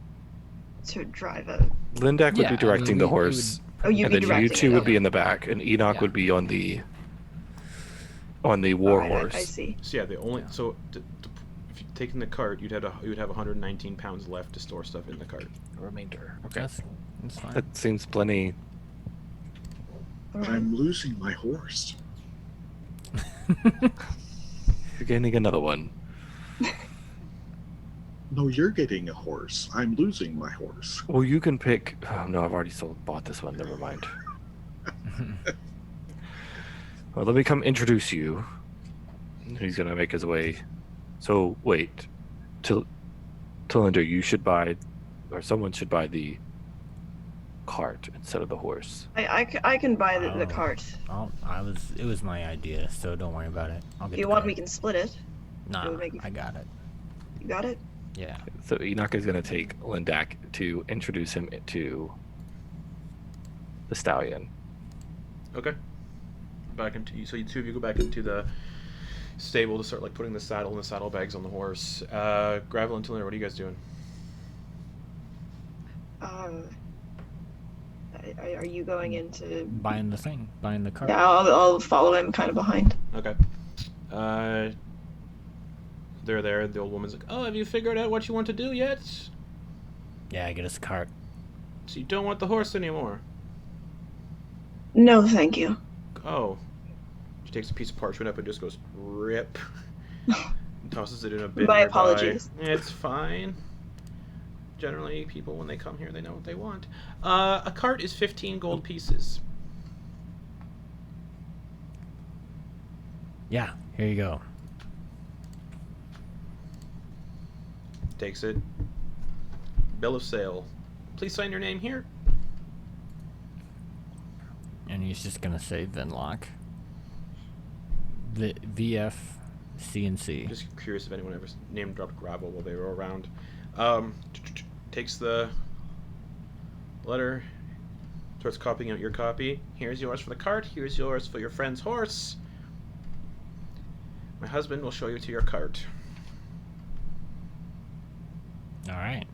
drive a? Lindak would Yeah, I be mean, directing the we would- horse, Oh, you'd and be then directing you two it, would be okay. in the back, and Enoch Yeah. would be on the war Alright, horse. I see. So yeah, the only so if you taking the cart, you'd have 119 pounds left to store stuff in the cart. Remainder. Okay, That's fine. that seems plenty. But I'm losing my horse. You're gaining another one. No, you're getting a horse. I'm losing my horse. Well, you can pick. Oh no, I've already bought this one. Never mind. Well, let me come introduce you. He's gonna make his way. So wait, Talinder, you should buy, or someone should buy the cart instead of the horse. I can buy the Oh. cart. It was my idea, so don't worry about it. I'll get If you the want, cart. we can split it. Nah, it would make you- I got it. You got it? Yeah. So Enoch is gonna take Lindak to introduce him to the stallion. Okay. Back into so you two of you go back into the stable to start like putting the saddle and the saddlebags on the horse. Gravel and Talinder, what are you guys doing? Are you going into? Buying the cart. Yeah, I'll follow him kind of behind. Okay. They're there. The old woman's like, "Oh, have you figured out what you want to do yet? Yeah, get us a cart. So you don't want the horse anymore?" No, thank you. Oh. She takes a piece of parchment up and just goes, "Rip." And tosses it in a bin. My nearby. apologies. It's fine. Generally, people, when they come here, they know what they want. A cart is 15 gold pieces. Yeah, here you go. Takes it. Bill of sale. Please sign your name here. And he's just gonna say Venlock. The VF CNC. Just curious if anyone ever name dropped Gravel while they were around. Takes the letter, starts copying out your copy. Here's yours for the cart. Here's yours for your friend's horse. My husband will show you to your cart. All right.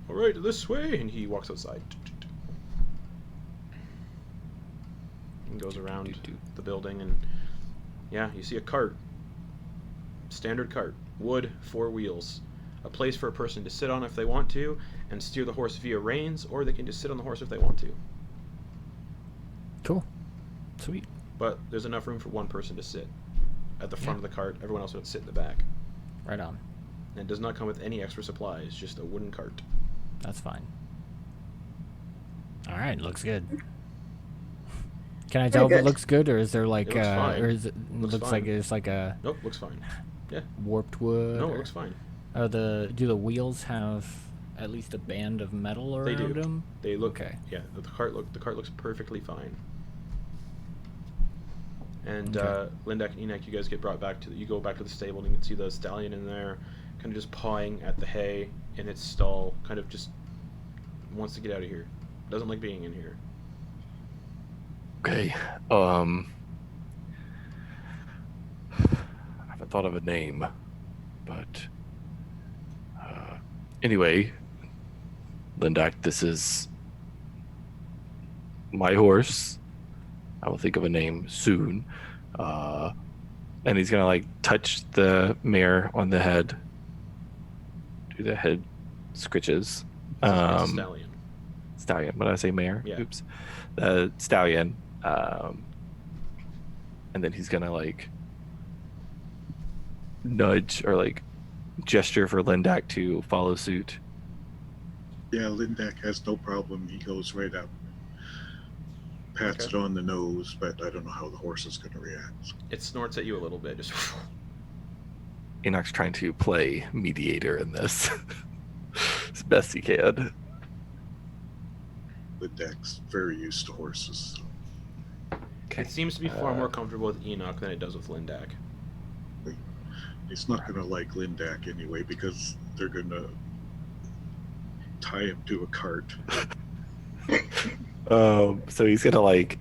All right, this way. And he walks outside. And goes around the building, and yeah, you see a cart. Standard cart. Wood, 4 wheels. A place for a person to sit on if they want to, and steer the horse via reins, or they can just sit on the horse if they want to. Cool. Sweet. But there's enough room for one person to sit at the front of the cart. Everyone else would sit in the back. Right on. And it does not come with any extra supplies, just a wooden cart. That's fine. All right, looks good. Can I tell if it good. looks good, or is there like, It looks fine. or is it Looks looks fine. like it's like a? Nope, looks fine. Yeah. warped wood? No, or- it looks fine. do the wheels have at least a band of metal They around do. them? They look. Okay. Yeah, the cart looks perfectly fine. And Okay. Lindak and Enak, you guys get brought back to you go back to the stable, and you can see the stallion in there, kind of just pawing at the hay in its stall, kind of just wants to get out of here. Doesn't like being in here. Okay. I haven't thought of a name, but anyway, Lindak, this is my horse. I will think of a name soon. And he's gonna like touch the mare on the head. Do the head scritches. It's a stallion. Stallion. What did I say, mare? Yeah. Oops. Stallion. And then he's gonna like nudge or like gesture for Lindak to follow suit. Yeah, Lindak has no problem. He goes right up, pats Okay. it on the nose, but I don't know how the horse is going to react. It snorts at you a little bit, just. Enok's trying to play mediator in this as best he can. Lindak's very used to horses. Okay. It seems to be far more comfortable with Enak than it does with Lindak. He's not going to like Lindak anyway because they're going to tie him to a cart. So he's gonna like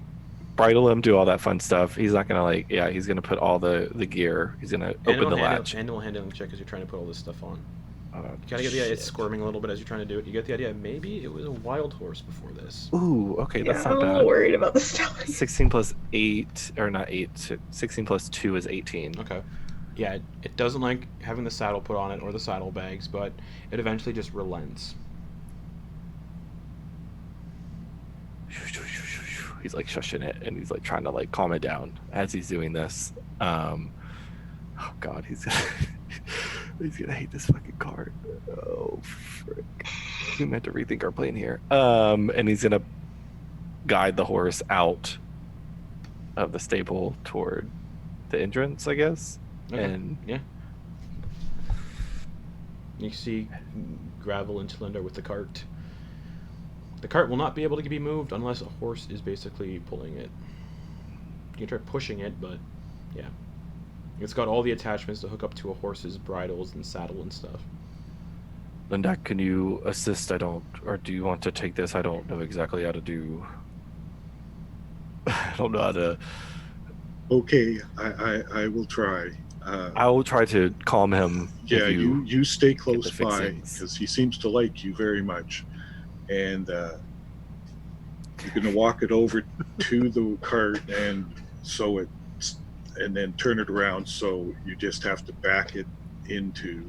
bridle him, do all that fun stuff. He's not gonna like, yeah, he's gonna put all the gear. He's gonna open the latch. Animal handling check as you're trying to put all this stuff on. Oh, You kind of get the idea it's shit. squirming a little bit as you're trying to do it. You get the idea maybe it was a wild horse before this. Ooh, okay, Yeah, that's I'm not a bad. little worried about the stallion. 16 plus 8, or not 8, 16 plus 2 is 18. Okay. Yeah, it doesn't like having the saddle put on it or the saddlebags, but it eventually just relents. He's like shushing it, and he's like trying to like calm it down as he's doing this. Oh god, he's gonna hate this fucking card. Oh frick. We meant to rethink our plan here. And he's gonna guide the horse out of the stable toward the entrance, I guess. Okay. And Yeah. You see Gravel and Cylinder with the cart. The cart will not be able to be moved unless a horse is basically pulling it. You can try pushing it, but yeah. It's got all the attachments to hook up to a horse's bridles and saddle and stuff. Linda, can you assist? Or do you want to take this? I don't know exactly how to do. I don't know how to. Okay, I will try. I will try to calm him. Yeah, if you stay close the by fixings. because he seems to like you very much, and you're gonna walk it over to the cart and then turn it around so you just have to back it into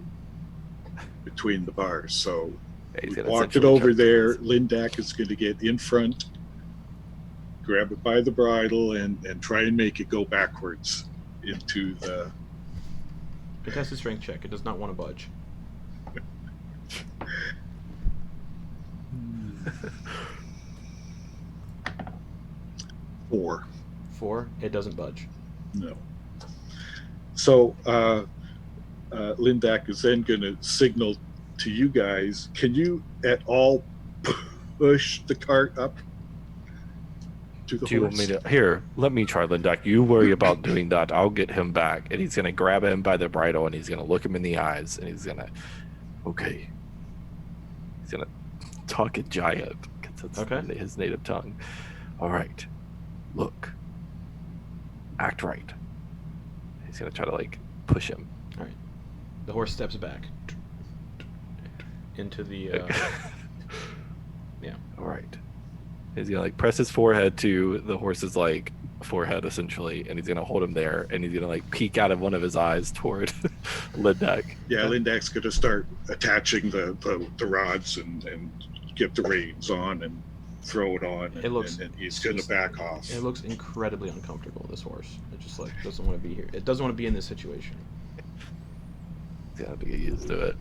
between the bars. So He's we gonna walked it essentially over cut there. things. Lindak is going to get in front, grab it by the bridle, and try and make it go backwards into the. Contested strength check. It does not want to budge. Four. 4. It doesn't budge. No. So Lindak is then going to signal to you guys. Can you at all push the cart up to the Do you horse? want me to? Here, let me try, Lindak. You worry about doing that. I'll get him back, and he's gonna grab him by the bridle, and he's gonna look him in the eyes, and he's gonna, okay. He's gonna talk in giant, 'cause that's Okay. his native tongue. All right, look, act right. He's gonna try to like push him. The horse steps back into the. Yeah. All right. He's gonna like press his forehead to the horse's like forehead essentially, and he's gonna hold him there, and he's gonna like peek out of one of his eyes toward Lindak. Yeah, Lindak's going to start attaching the rods and get the reins on and throw it on. It looks- and he's going to back off. It looks incredibly uncomfortable. This horse. It just like doesn't want to be here. It doesn't want to be in this situation. He's gonna get used to it.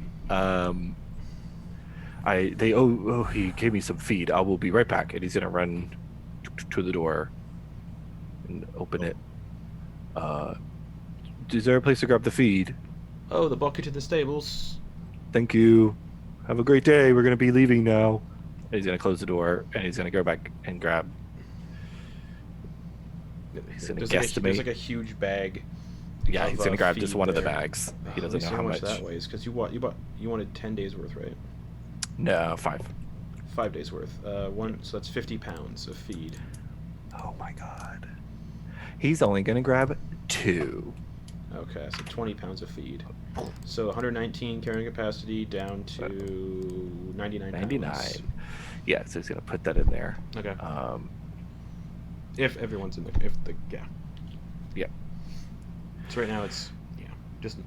He gave me some feed. I will be right back, and he's gonna run to the door and open it. Is there a place to grab the feed? Oh, the bucket to the stables. Thank you. Have a great day. We're gonna be leaving now. And he's gonna close the door and he's gonna go back and grab. He's gonna There's guesstimate. like a huge bag. Yeah, of, he's gonna grab feed just one of the there. bags. He Let doesn't me know see how much. that weighs, because you wanted 10 days worth, right? No, 5. 5 days worth. So that's 50 pounds of feed. Oh my god. He's only gonna grab 2. Okay, so 20 pounds of feed. So 119 carrying capacity down to 99 99. pounds. Yeah, so he's gonna put that in there. Okay. If everyone's in the yeah. Yeah. So right now it's just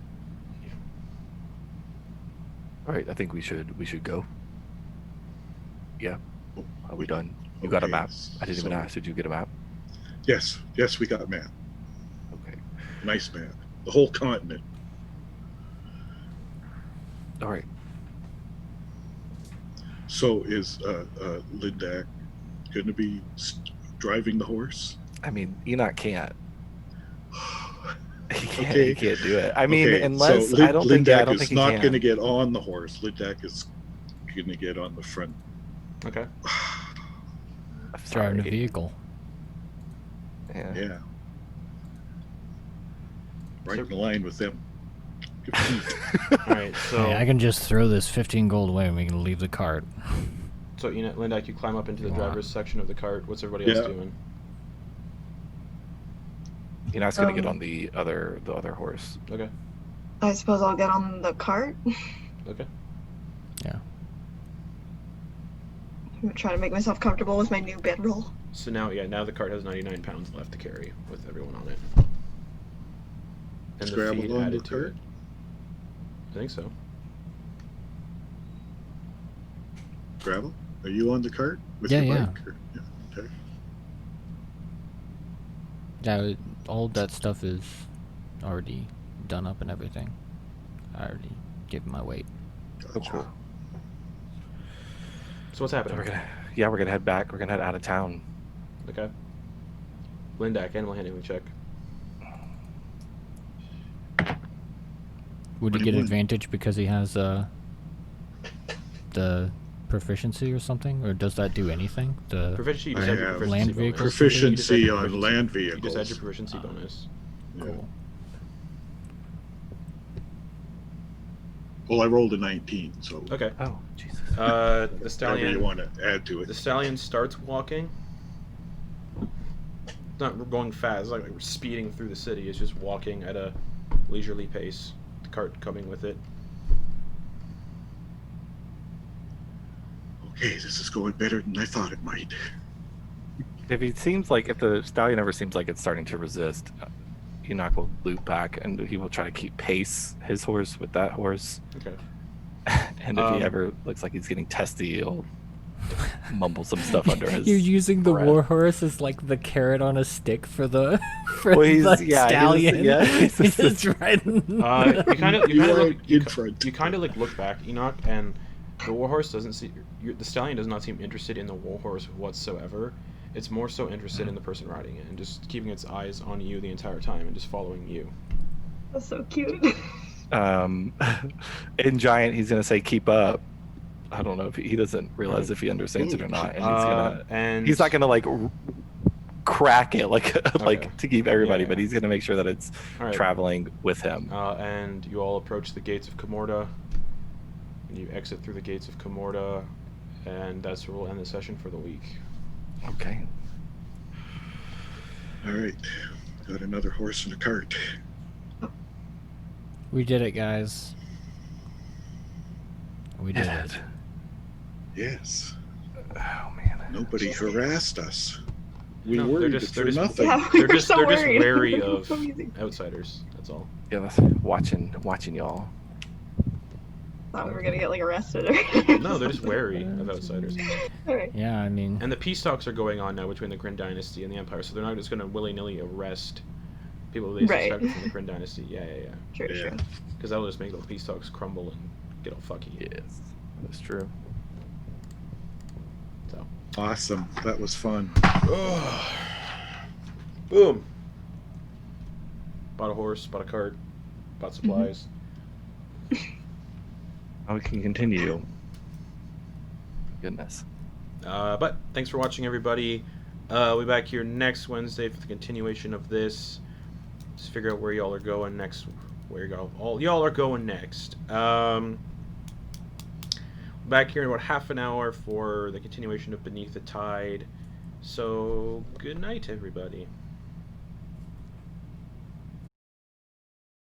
All right, I think we should go. Yeah. Are we done? You got a Okay, map? I didn't even so- ask. Did you get a map? Yes, we got a map. Okay. Nice map. The whole continent. All right. So is Lindak going to be driving the horse? I mean, Enak can't. He can't. Okay. He can't do it. I mean, Okay, unless so I don't think. Yeah, I don't is think he not can. going to get on the horse. Lindak is going to get on the front. okay. Driving a Sorry. vehicle. Yeah. Yeah. Right So- in line with them. All right. So Hey, I can just throw this 15 gold away and we can leave the cart. so Lindak, you climb up into the Wow. driver's section of the cart. What's everybody else Yeah. doing? Enak's gonna get Um, on the other horse. Okay. I suppose I'll get on the cart. Okay. I'm trying to make myself comfortable with my new bedroll. So now the cart has 99 pounds left to carry with everyone on it. And Is the gravel feed on the added to cart? it. I think so. Gravel? Are you on the cart with Yeah, your yeah. bike? Yeah. Okay. Yeah, all that stuff is already done up and everything. I already gave him my weight. Gotcha. cool. So what's happening? We're gonna head back. We're gonna head out of town. Okay. Lindak, animal handling check. Would he get 21. advantage because he has the proficiency or something, or does that do anything? The Proficiency, you I just add your have proficiency land bonus. vehicles. Proficiency You just add your on proficiency- land You just add your vehicles. proficiency bonus. Yeah. cool. Well, I rolled a 19, so Okay. Oh, Jesus. The whatever you stallion. want to add to The it. stallion starts walking. Not going fast. It's like we're speeding through the city. It's just walking at a leisurely pace. The cart coming with it. Okay, this is going better than I thought it might. If the stallion ever seems like it's starting to resist, Enak will loop back and he will try to keep pace his horse with that horse. Okay. And if he Um, ever looks like he's getting testy, he'll mumble some stuff under his. You're using the breath. warhorse as like the carrot on a stick for the for Well, he's- the yeah, he was- stallion. yeah, he's He's just- just riding. You kind of You are look in front. You kind of like look back, Enoch, and the warhorse doesn't see the stallion does not seem interested in the warhorse whatsoever. It's more so interested in the person riding it and just keeping its eyes on you the entire time and just following you. That's so cute. In Giant, he's gonna say "keep up." I don't know if he doesn't realize if he understands it or not, and he's not gonna like crack it like Okay. to keep everybody, Yeah, but yeah. he's gonna make sure that it's All right. traveling with him. And you all approach the gates of Comorda, and you exit through the gates of Comorda, and that's where we'll end the session for the week. Okay. All right, got another horse in the cart. We did it, guys. We did Yeah. it. Yes, Oh man. nobody harassed us. We No, worried they're it just- for they're just- nothing. Yeah, we They're were just so they're just worried. wary It was of so easy. outsiders. That's all. Yeah, that's watching y'all. Thought we were gonna get like arrested or. No, they're just wary of outsiders. Alright. Yeah, I mean, And the peace talks are going on now between the Kryn dynasty and the Empire, so they're not just going to willy-nilly arrest people they Right. suspect from the Kryn dynasty. Yeah. True, Yeah. true. Because that'll just make the peace talks crumble and get all fucky. Yes, that's true. So. Awesome, that was fun. Boom. Bought a horse, bought a cart, bought supplies. how we can continue. Goodness. But thanks for watching, everybody. We'll be back here next Wednesday for the continuation of this. Just figure out where y'all are going next. Where y'all are going next. Back here in about half an hour for the continuation of Beneath the Tide. So, good night, everybody.